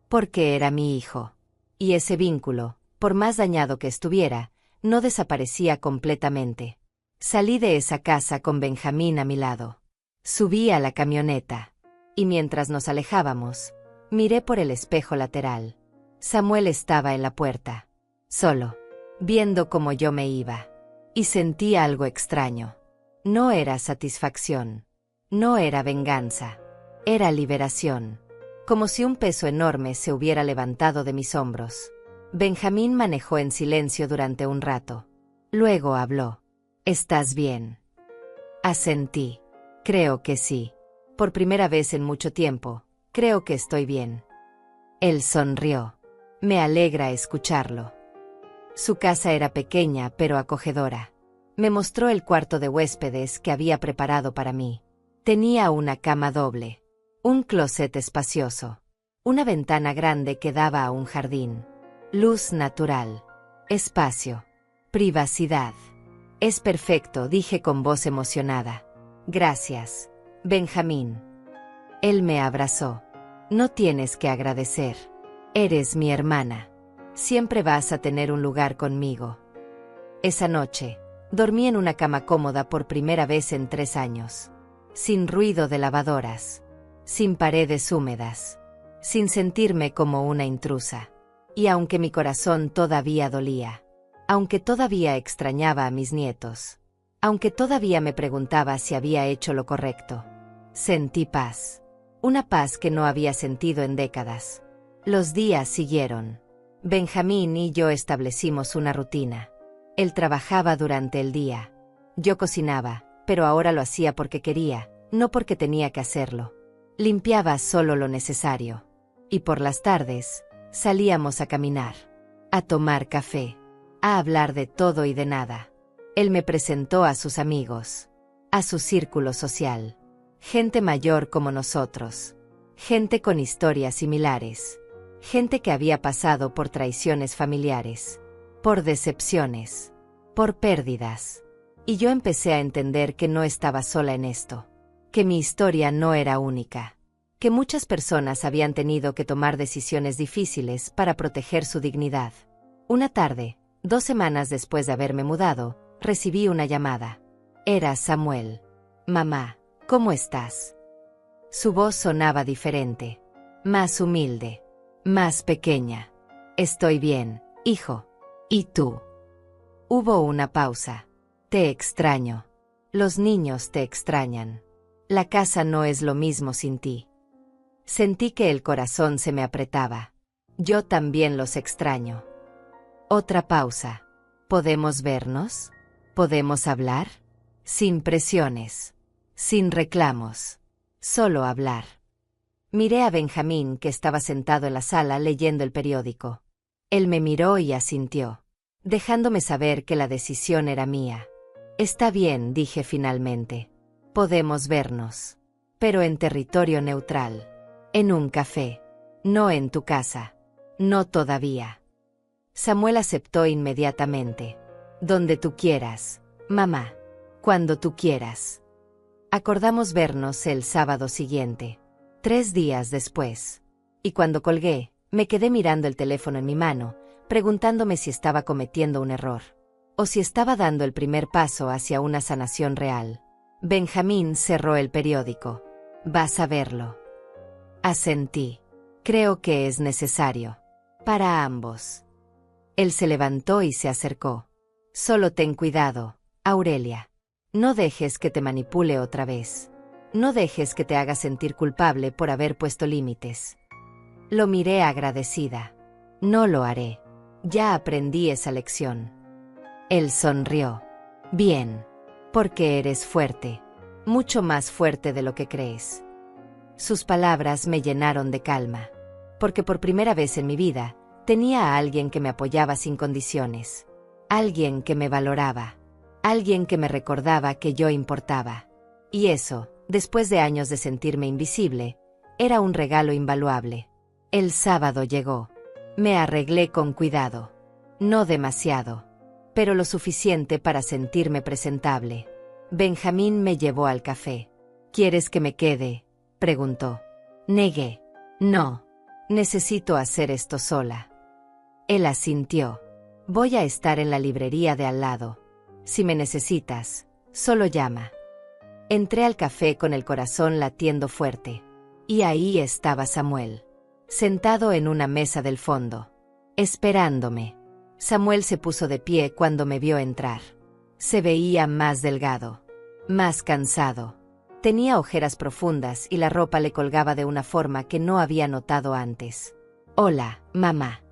Porque era mi hijo. Y ese vínculo, por más dañado que estuviera, no desaparecía completamente. Salí de esa casa con Benjamín a mi lado. Subí a la camioneta. Y mientras nos alejábamos, Miré por el espejo lateral. Samuel estaba en la puerta, solo, viendo cómo yo me iba. Y sentí algo extraño. No era satisfacción. No era venganza. Era liberación. Como si un peso enorme se hubiera levantado de mis hombros. Benjamín manejó en silencio durante un rato. Luego habló. ¿Estás bien? Asentí. Creo que sí. Por primera vez en mucho tiempo, creo que estoy bien. Él sonrió. Me alegra escucharlo. Su casa era pequeña pero acogedora. Me mostró el cuarto de huéspedes que había preparado para mí. Tenía una cama doble, un closet espacioso, una ventana grande que daba a un jardín, luz natural, espacio, privacidad. Es perfecto, dije con voz emocionada. Gracias, Benjamín. Él me abrazó. No tienes que agradecer. Eres mi hermana. Siempre vas a tener un lugar conmigo. Esa noche, dormí en una cama cómoda por primera vez en 3 años. Sin ruido de lavadoras. Sin paredes húmedas. Sin sentirme como una intrusa. Y aunque mi corazón todavía dolía. Aunque todavía extrañaba a mis nietos. Aunque todavía me preguntaba si había hecho lo correcto. Sentí paz. Una paz que no había sentido en décadas. Los días siguieron. Benjamín y yo establecimos una rutina. Él trabajaba durante el día. Yo cocinaba, pero ahora lo hacía porque quería, no porque tenía que hacerlo. Limpiaba solo lo necesario. Y por las tardes, salíamos a caminar, a tomar café, a hablar de todo y de nada. Él me presentó a sus amigos, a su círculo social. Gente mayor como nosotros. Gente con historias similares. Gente que había pasado por traiciones familiares, por decepciones, por pérdidas. Y yo empecé a entender que no estaba sola en esto, que mi historia no era única, que muchas personas habían tenido que tomar decisiones difíciles para proteger su dignidad. Una tarde, 2 semanas después de haberme mudado, recibí una llamada. Era Samuel. Mamá, ¿cómo estás? Su voz sonaba diferente, más humilde. Más pequeña. Estoy bien, hijo. ¿Y tú? Hubo una pausa. Te extraño. Los niños te extrañan. La casa no es lo mismo sin ti. Sentí que el corazón se me apretaba. Yo también los extraño. Otra pausa. ¿Podemos vernos? ¿Podemos hablar? Sin presiones. Sin reclamos. Solo hablar. Miré a Benjamín que estaba sentado en la sala leyendo el periódico. Él me miró y asintió, dejándome saber que la decisión era mía. Está bien, dije finalmente. Podemos vernos. Pero en territorio neutral. En un café. No en tu casa. No todavía. Samuel aceptó inmediatamente. Donde tú quieras, mamá. Cuando tú quieras. Acordamos vernos el sábado siguiente. 3 días después. Y cuando colgué, me quedé mirando el teléfono en mi mano, preguntándome si estaba cometiendo un error. O si estaba dando el primer paso hacia una sanación real. Benjamín cerró el periódico. Vas a verlo. Asentí. Creo que es necesario. Para ambos. Él se levantó y se acercó. Solo ten cuidado, Aurelia. No dejes que te manipule otra vez. No dejes que te haga sentir culpable por haber puesto límites. Lo miré agradecida. No lo haré. Ya aprendí esa lección. Él sonrió. Bien. Porque eres fuerte. Mucho más fuerte de lo que crees. Sus palabras me llenaron de calma. Porque por primera vez en mi vida, tenía a alguien que me apoyaba sin condiciones. Alguien que me valoraba. Alguien que me recordaba que yo importaba. Y eso, después de años de sentirme invisible, era un regalo invaluable. El sábado llegó. Me arreglé con cuidado. No demasiado, pero lo suficiente para sentirme presentable. Benjamín me llevó al café. ¿Quieres que me quede?, preguntó. Negué. No. Necesito hacer esto sola. Él asintió. Voy a estar en la librería de al lado. Si me necesitas, solo llama. Entré al café con el corazón latiendo fuerte. Y ahí estaba Samuel. sentado en una mesa del fondo, esperándome. Samuel se puso de pie cuando me vio entrar. Se veía más delgado, más cansado. Tenía ojeras profundas y la ropa le colgaba de una forma que no había notado antes. «Hola, mamá».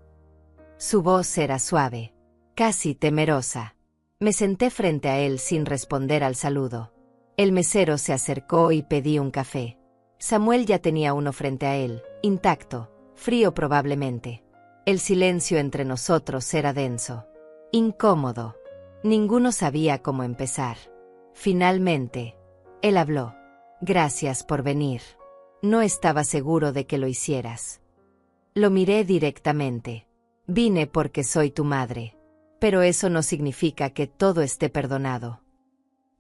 Su voz era suave, casi temerosa. Me senté frente a él sin responder al saludo. El mesero se acercó y pedí un café. Samuel ya tenía uno frente a él, intacto, frío probablemente. El silencio entre nosotros era denso, incómodo. Ninguno sabía cómo empezar. Finalmente, él habló. «Gracias por venir. No estaba seguro de que lo hicieras». Lo miré directamente. «Vine porque soy tu madre. Pero eso no significa que todo esté perdonado».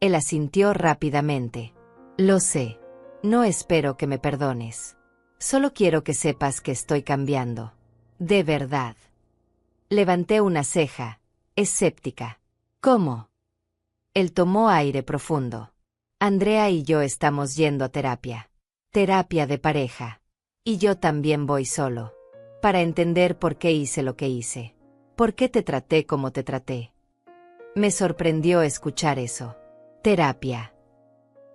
Él asintió rápidamente. «Lo sé. No espero que me perdones. Solo quiero que sepas que estoy cambiando. De verdad». Levanté una ceja, escéptica. «¿Cómo?». Él tomó aire profundo. «Andrea y yo estamos yendo a terapia. Terapia de pareja. Y yo también voy solo. Para entender por qué hice lo que hice. ¿Por qué te traté como te traté?». Me sorprendió escuchar eso. «Terapia».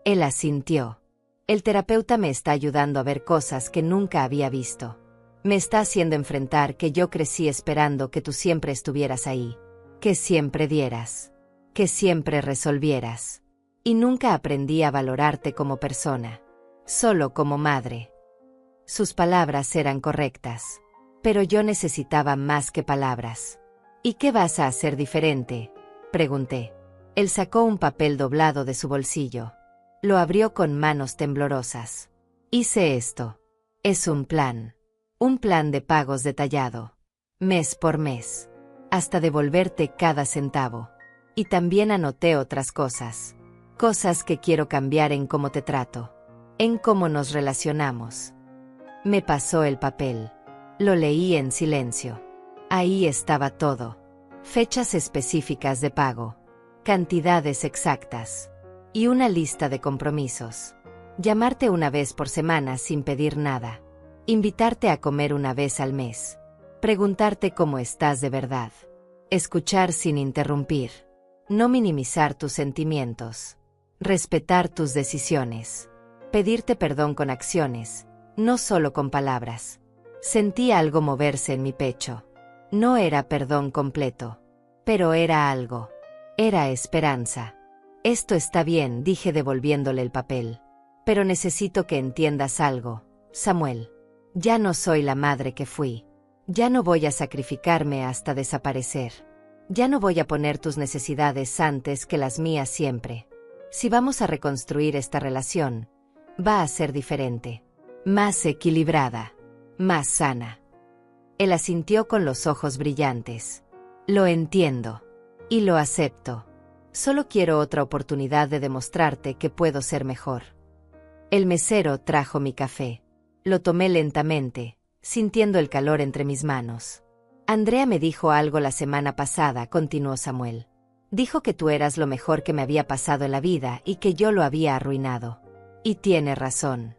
Él asintió. «El terapeuta me está ayudando a ver cosas que nunca había visto. Me está haciendo enfrentar que yo crecí esperando que tú siempre estuvieras ahí. Que siempre dieras. Que siempre resolvieras. Y nunca aprendí a valorarte como persona. Solo como madre». Sus palabras eran correctas. Pero yo necesitaba más que palabras. «¿Y qué vas a hacer diferente?», pregunté. Él sacó un papel doblado de su bolsillo. Lo abrió con manos temblorosas. «Hice esto. Es un plan. Un plan de pagos detallado. Mes por mes. Hasta devolverte cada centavo. Y también anoté otras cosas. Cosas que quiero cambiar en cómo te trato. En cómo nos relacionamos». Me pasó el papel. Lo leí en silencio. Ahí estaba todo. Fechas específicas de pago. Cantidades exactas. Y una lista de compromisos. Llamarte una vez por semana sin pedir nada. Invitarte a comer una vez al mes. Preguntarte cómo estás de verdad. Escuchar sin interrumpir. No minimizar tus sentimientos. Respetar tus decisiones. Pedirte perdón con acciones, no solo con palabras. Sentí algo moverse en mi pecho. No era perdón completo. Pero era algo. Era esperanza. «Esto está bien», dije devolviéndole el papel. «Pero necesito que entiendas algo, Samuel. Ya no soy la madre que fui. Ya no voy a sacrificarme hasta desaparecer. Ya no voy a poner tus necesidades antes que las mías siempre. Si vamos a reconstruir esta relación, va a ser diferente. Más equilibrada. Más sana». Él asintió con los ojos brillantes. «Lo entiendo. Y lo acepto. Solo quiero otra oportunidad de demostrarte que puedo ser mejor». El mesero trajo mi café. Lo tomé lentamente, sintiendo el calor entre mis manos. «Andrea me dijo algo la semana pasada», continuó Samuel. «Dijo que tú eras lo mejor que me había pasado en la vida y que yo lo había arruinado. Y tiene razón».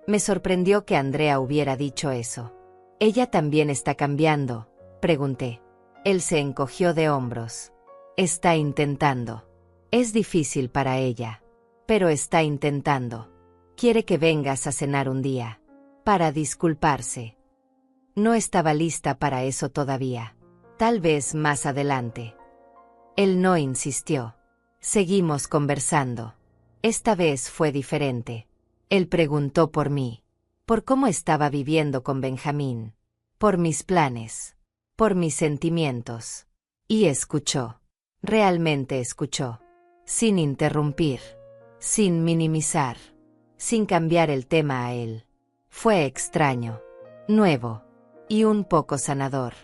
Me sorprendió que Andrea hubiera dicho eso. «¿Ella también está cambiando?», pregunté. Él se encogió de hombros. «Está intentando. Es difícil para ella. Pero está intentando. Quiere que vengas a cenar un día. Para disculparse». No estaba lista para eso todavía. Tal vez más adelante. Él no insistió. Seguimos conversando. Esta vez fue diferente. Él preguntó por mí. Por cómo estaba viviendo con Benjamín. Por mis planes. Por mis sentimientos. Y escuchó. Realmente escuchó. Sin interrumpir. Sin minimizar. Sin cambiar el tema a él. Fue extraño. Nuevo. Y un poco sanador.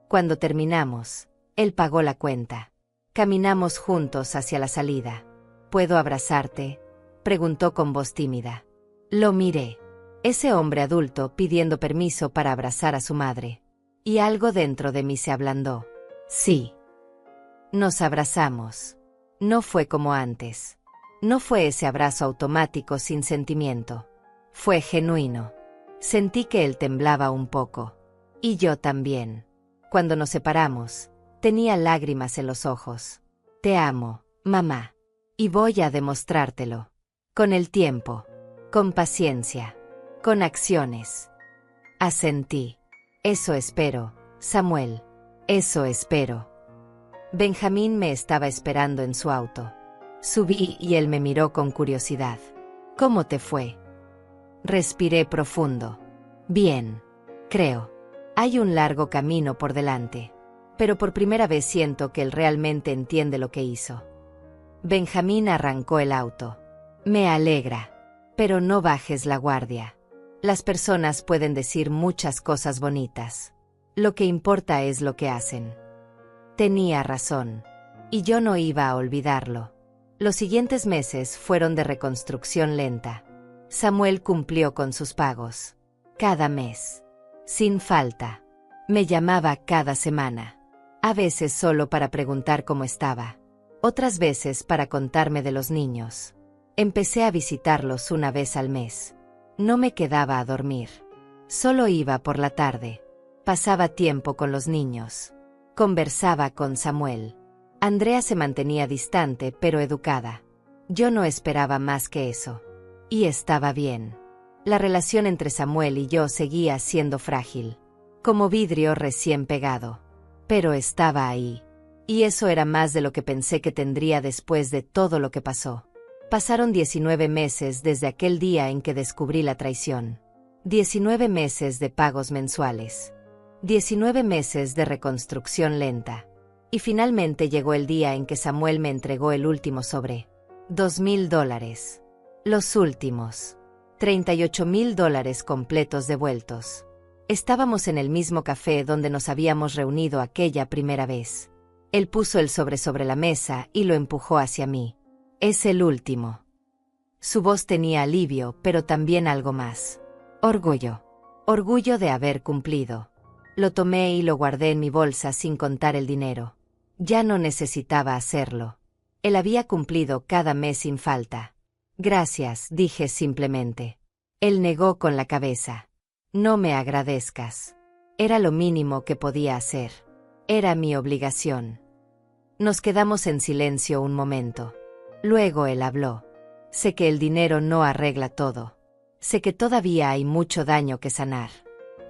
Cuando terminamos, él pagó la cuenta. Caminamos juntos hacia la salida. «¿Puedo abrazarte?», preguntó con voz tímida. Lo miré. Ese hombre adulto pidiendo permiso para abrazar a su madre. Y algo dentro de mí se ablandó. Sí. Nos abrazamos. No fue como antes. No fue ese abrazo automático sin sentimiento. Fue genuino. Sentí que él temblaba un poco. Y yo también. Cuando nos separamos, tenía lágrimas en los ojos. Te amo, mamá. Y voy a demostrártelo. Con el tiempo. Con paciencia. Con acciones. Asentí. Eso espero, Samuel. Eso espero. Benjamín me estaba esperando en su auto. Subí y él me miró con curiosidad. ¿Cómo te fue? Respiré profundo. Bien. Creo. Hay un largo camino por delante. Pero por primera vez siento que él realmente entiende lo que hizo. Benjamín arrancó el auto. Me alegra. Pero no bajes la guardia. Las personas pueden decir muchas cosas bonitas. Lo que importa es lo que hacen. Tenía razón. Y yo no iba a olvidarlo. Los siguientes meses fueron de reconstrucción lenta. Samuel cumplió con sus pagos. Cada mes. Sin falta. Me llamaba cada semana. A veces solo para preguntar cómo estaba. Otras veces para contarme de los niños. Empecé a visitarlos una vez al mes. No me quedaba a dormir. Solo iba por la tarde. Pasaba tiempo con los niños. Conversaba con Samuel. Andrea se mantenía distante pero educada. Yo no esperaba más que eso. Y estaba bien. La relación entre Samuel y yo seguía siendo frágil. Como vidrio recién pegado. Pero estaba ahí. Y eso era más de lo que pensé que tendría después de todo lo que pasó. Pasaron 19 meses desde aquel día en que descubrí la traición. 19 meses de pagos mensuales. 19 meses de reconstrucción lenta. Y finalmente llegó el día en que Samuel me entregó el último sobre. $2,000. Los últimos. $38,000 completos devueltos. Estábamos en el mismo café donde nos habíamos reunido aquella primera vez. Él puso el sobre la mesa y lo empujó hacia mí. Es el último. Su voz tenía alivio, pero también algo más. Orgullo. Orgullo de haber cumplido. Lo tomé y lo guardé en mi bolsa sin contar el dinero. Ya no necesitaba hacerlo. Él había cumplido cada mes sin falta. Gracias, dije simplemente. Él negó con la cabeza. No me agradezcas. Era lo mínimo que podía hacer. Era mi obligación. Nos quedamos en silencio un momento. Luego él habló. Sé que el dinero no arregla todo. Sé que todavía hay mucho daño que sanar.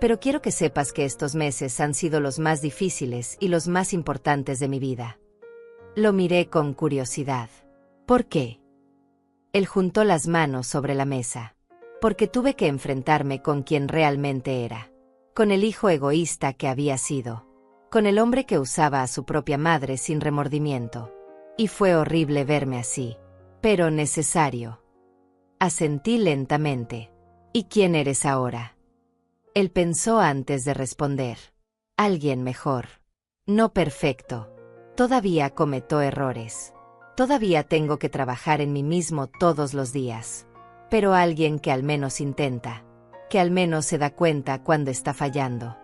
Pero quiero que sepas que estos meses han sido los más difíciles y los más importantes de mi vida. Lo miré con curiosidad. ¿Por qué? Él juntó las manos sobre la mesa. Porque tuve que enfrentarme con quien realmente era. Con el hijo egoísta que había sido. Con el hombre que usaba a su propia madre sin remordimiento. Y fue horrible verme así. Pero necesario. Asentí lentamente. ¿Y quién eres ahora? Él pensó antes de responder. Alguien mejor. No perfecto. Todavía cometo errores. Todavía tengo que trabajar en mí mismo todos los días. Pero alguien que al menos intenta. Que al menos se da cuenta cuando está fallando.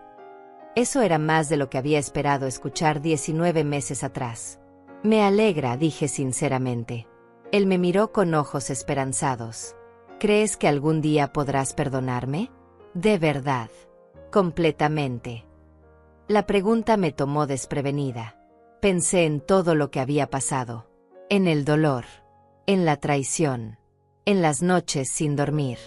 Eso era más de lo que había esperado escuchar 19 meses atrás. Me alegra, dije sinceramente. Él me miró con ojos esperanzados. ¿Crees que algún día podrás perdonarme? De verdad. Completamente. La pregunta me tomó desprevenida. Pensé en todo lo que había pasado. En el dolor. En la traición. En las noches sin dormir.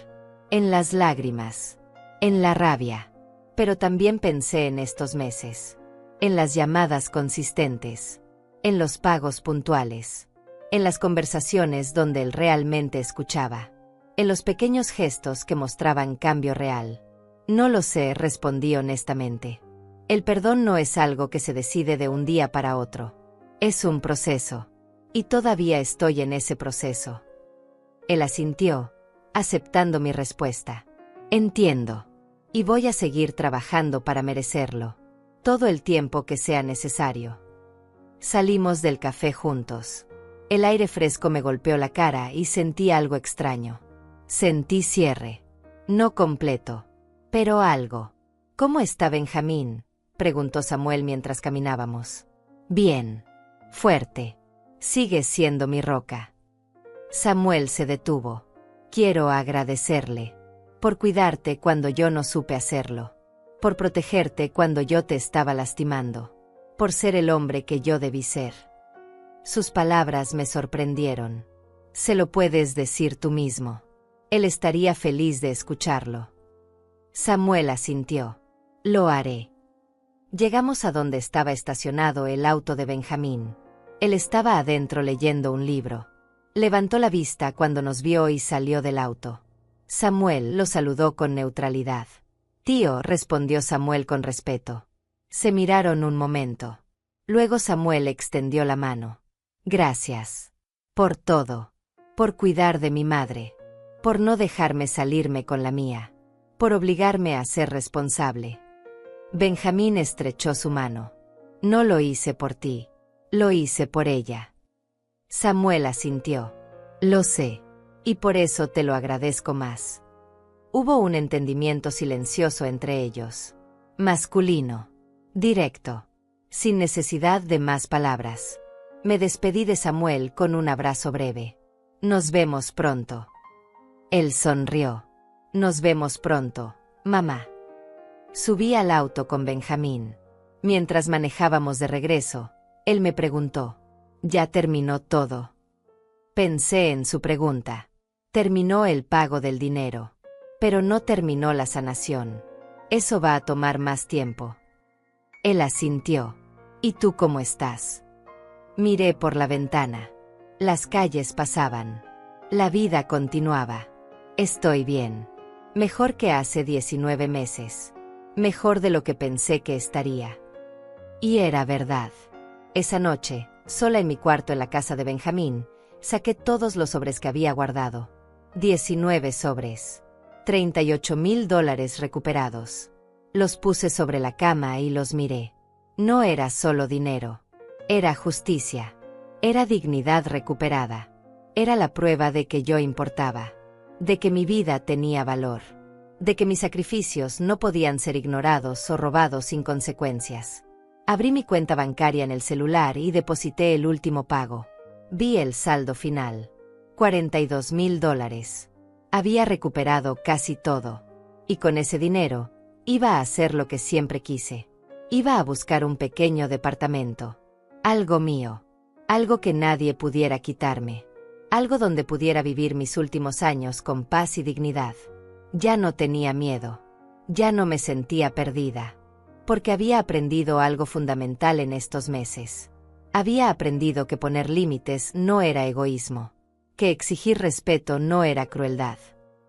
En las lágrimas. En la rabia. Pero también pensé en estos meses. En las llamadas consistentes. En los pagos puntuales. En las conversaciones donde él realmente escuchaba. En los pequeños gestos que mostraban cambio real. No lo sé, respondí honestamente. El perdón no es algo que se decide de un día para otro. Es un proceso. Y todavía estoy en ese proceso. Él asintió, aceptando mi respuesta. Entiendo. Y voy a seguir trabajando para merecerlo. Todo el tiempo que sea necesario. Salimos del café juntos. El aire fresco me golpeó la cara y sentí algo extraño. Sentí cierre. No completo. Pero algo. ¿Cómo está Benjamín?, preguntó Samuel mientras caminábamos. Bien. Fuerte. Sigue siendo mi roca. Samuel se detuvo. Quiero agradecerle. por cuidarte cuando yo no supe hacerlo, por protegerte cuando yo te estaba lastimando, por ser el hombre que yo debí ser. Sus palabras me sorprendieron. Se lo puedes decir tú mismo. Él estaría feliz de escucharlo. Samuel asintió. Lo haré. Llegamos a donde estaba estacionado el auto de Benjamín. Él estaba adentro leyendo un libro. Levantó la vista cuando nos vio y salió del auto. Samuel lo saludó con neutralidad. Tío, respondió Samuel con respeto. Se miraron un momento. Luego Samuel extendió la mano. Gracias. Por todo. Por cuidar de mi madre. Por no dejarme salirme con la mía. Por obligarme a ser responsable. Benjamín estrechó su mano. No lo hice por ti. Lo hice por ella. Samuel asintió. Lo sé. Y por eso te lo agradezco más. Hubo un entendimiento silencioso entre ellos. Masculino. Directo. Sin necesidad de más palabras. Me despedí de Samuel con un abrazo breve. Nos vemos pronto. Él sonrió. Nos vemos pronto, mamá. Subí al auto con Benjamín. Mientras manejábamos de regreso, él me preguntó. ¿Ya terminó todo? Pensé en su pregunta. Terminó el pago del dinero. Pero no terminó la sanación. Eso va a tomar más tiempo. Él asintió. ¿Y tú cómo estás? Miré por la ventana. Las calles pasaban. La vida continuaba. Estoy bien. Mejor que hace 19 meses. Mejor de lo que pensé que estaría. Y era verdad. Esa noche, sola en mi cuarto en la casa de Benjamín, saqué todos los sobres que había guardado. 19 sobres. $38,000 recuperados. Los puse sobre la cama y los miré. No era solo dinero. Era justicia. Era dignidad recuperada. Era la prueba de que yo importaba. De que mi vida tenía valor. De que mis sacrificios no podían ser ignorados o robados sin consecuencias. Abrí mi cuenta bancaria en el celular y deposité el último pago. Vi el saldo final. $42,000. Había recuperado casi todo. Y con ese dinero, iba a hacer lo que siempre quise. Iba a buscar un pequeño departamento. Algo mío. Algo que nadie pudiera quitarme. Algo donde pudiera vivir mis últimos años con paz y dignidad. Ya no tenía miedo. Ya no me sentía perdida. Porque había aprendido algo fundamental en estos meses. Había aprendido que poner límites no era egoísmo. Que exigir respeto no era crueldad.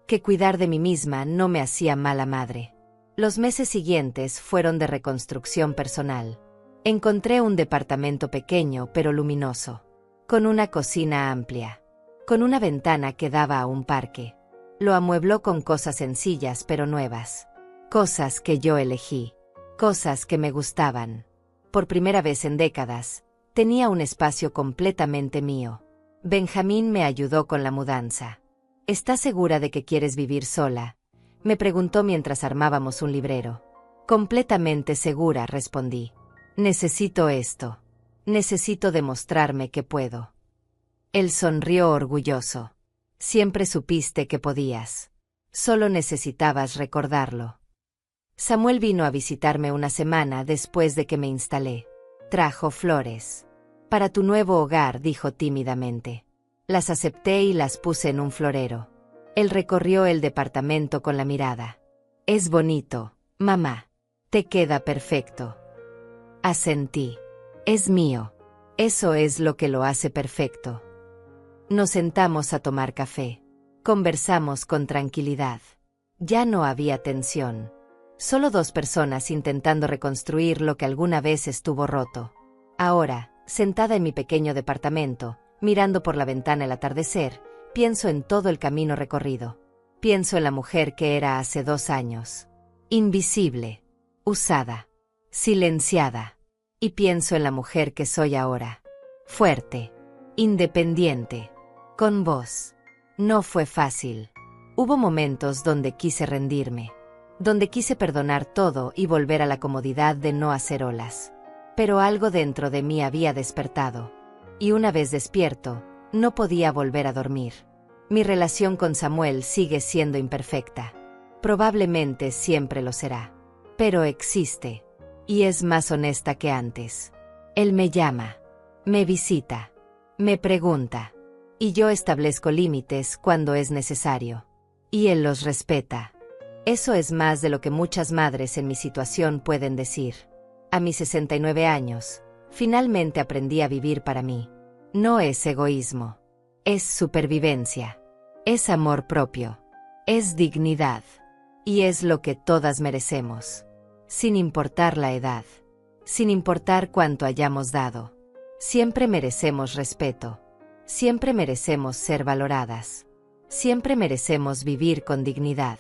Que cuidar de mí misma no me hacía mala madre. Los meses siguientes fueron de reconstrucción personal. Encontré un departamento pequeño pero luminoso. Con una cocina amplia. Con una ventana que daba a un parque. Lo amuebló con cosas sencillas pero nuevas. Cosas que yo elegí. Cosas que me gustaban. Por primera vez en décadas, tenía un espacio completamente mío. Benjamín me ayudó con la mudanza. ¿Estás segura de que quieres vivir sola?, me preguntó mientras armábamos un librero. Completamente segura, respondí. Necesito esto. Necesito demostrarme que puedo. Él sonrió orgulloso. Siempre supiste que podías. Solo necesitabas recordarlo. Samuel vino a visitarme una semana después de que me instalé. Trajo flores. Para tu nuevo hogar, dijo tímidamente. Las acepté y las puse en un florero. Él recorrió el departamento con la mirada. Es bonito, mamá. Te queda perfecto. Asentí. Es mío. Eso es lo que lo hace perfecto. Nos sentamos a tomar café. Conversamos con tranquilidad. Ya no había tensión. Solo dos personas intentando reconstruir lo que alguna vez estuvo roto. Ahora, sentada en mi pequeño departamento, mirando por la ventana el atardecer, pienso en todo el camino recorrido. Pienso en la mujer que era hace 2 años. Invisible. Usada. Silenciada. Y pienso en la mujer que soy ahora. Fuerte. Independiente. Con voz. No fue fácil. Hubo momentos donde quise rendirme. Donde quise perdonar todo y volver a la comodidad de no hacer olas. Pero algo dentro de mí había despertado. Y una vez despierto, no podía volver a dormir. Mi relación con Samuel sigue siendo imperfecta. Probablemente siempre lo será. Pero existe. Y es más honesta que antes. Él me llama. Me visita. Me pregunta. Y yo establezco límites cuando es necesario. Y él los respeta. Eso es más de lo que muchas madres en mi situación pueden decir. A mis 69 años, finalmente aprendí a vivir para mí. No es egoísmo. Es supervivencia. Es amor propio. Es dignidad. Y es lo que todas merecemos. Sin importar la edad. Sin importar cuánto hayamos dado. Siempre merecemos respeto. Siempre merecemos ser valoradas. Siempre merecemos vivir con dignidad.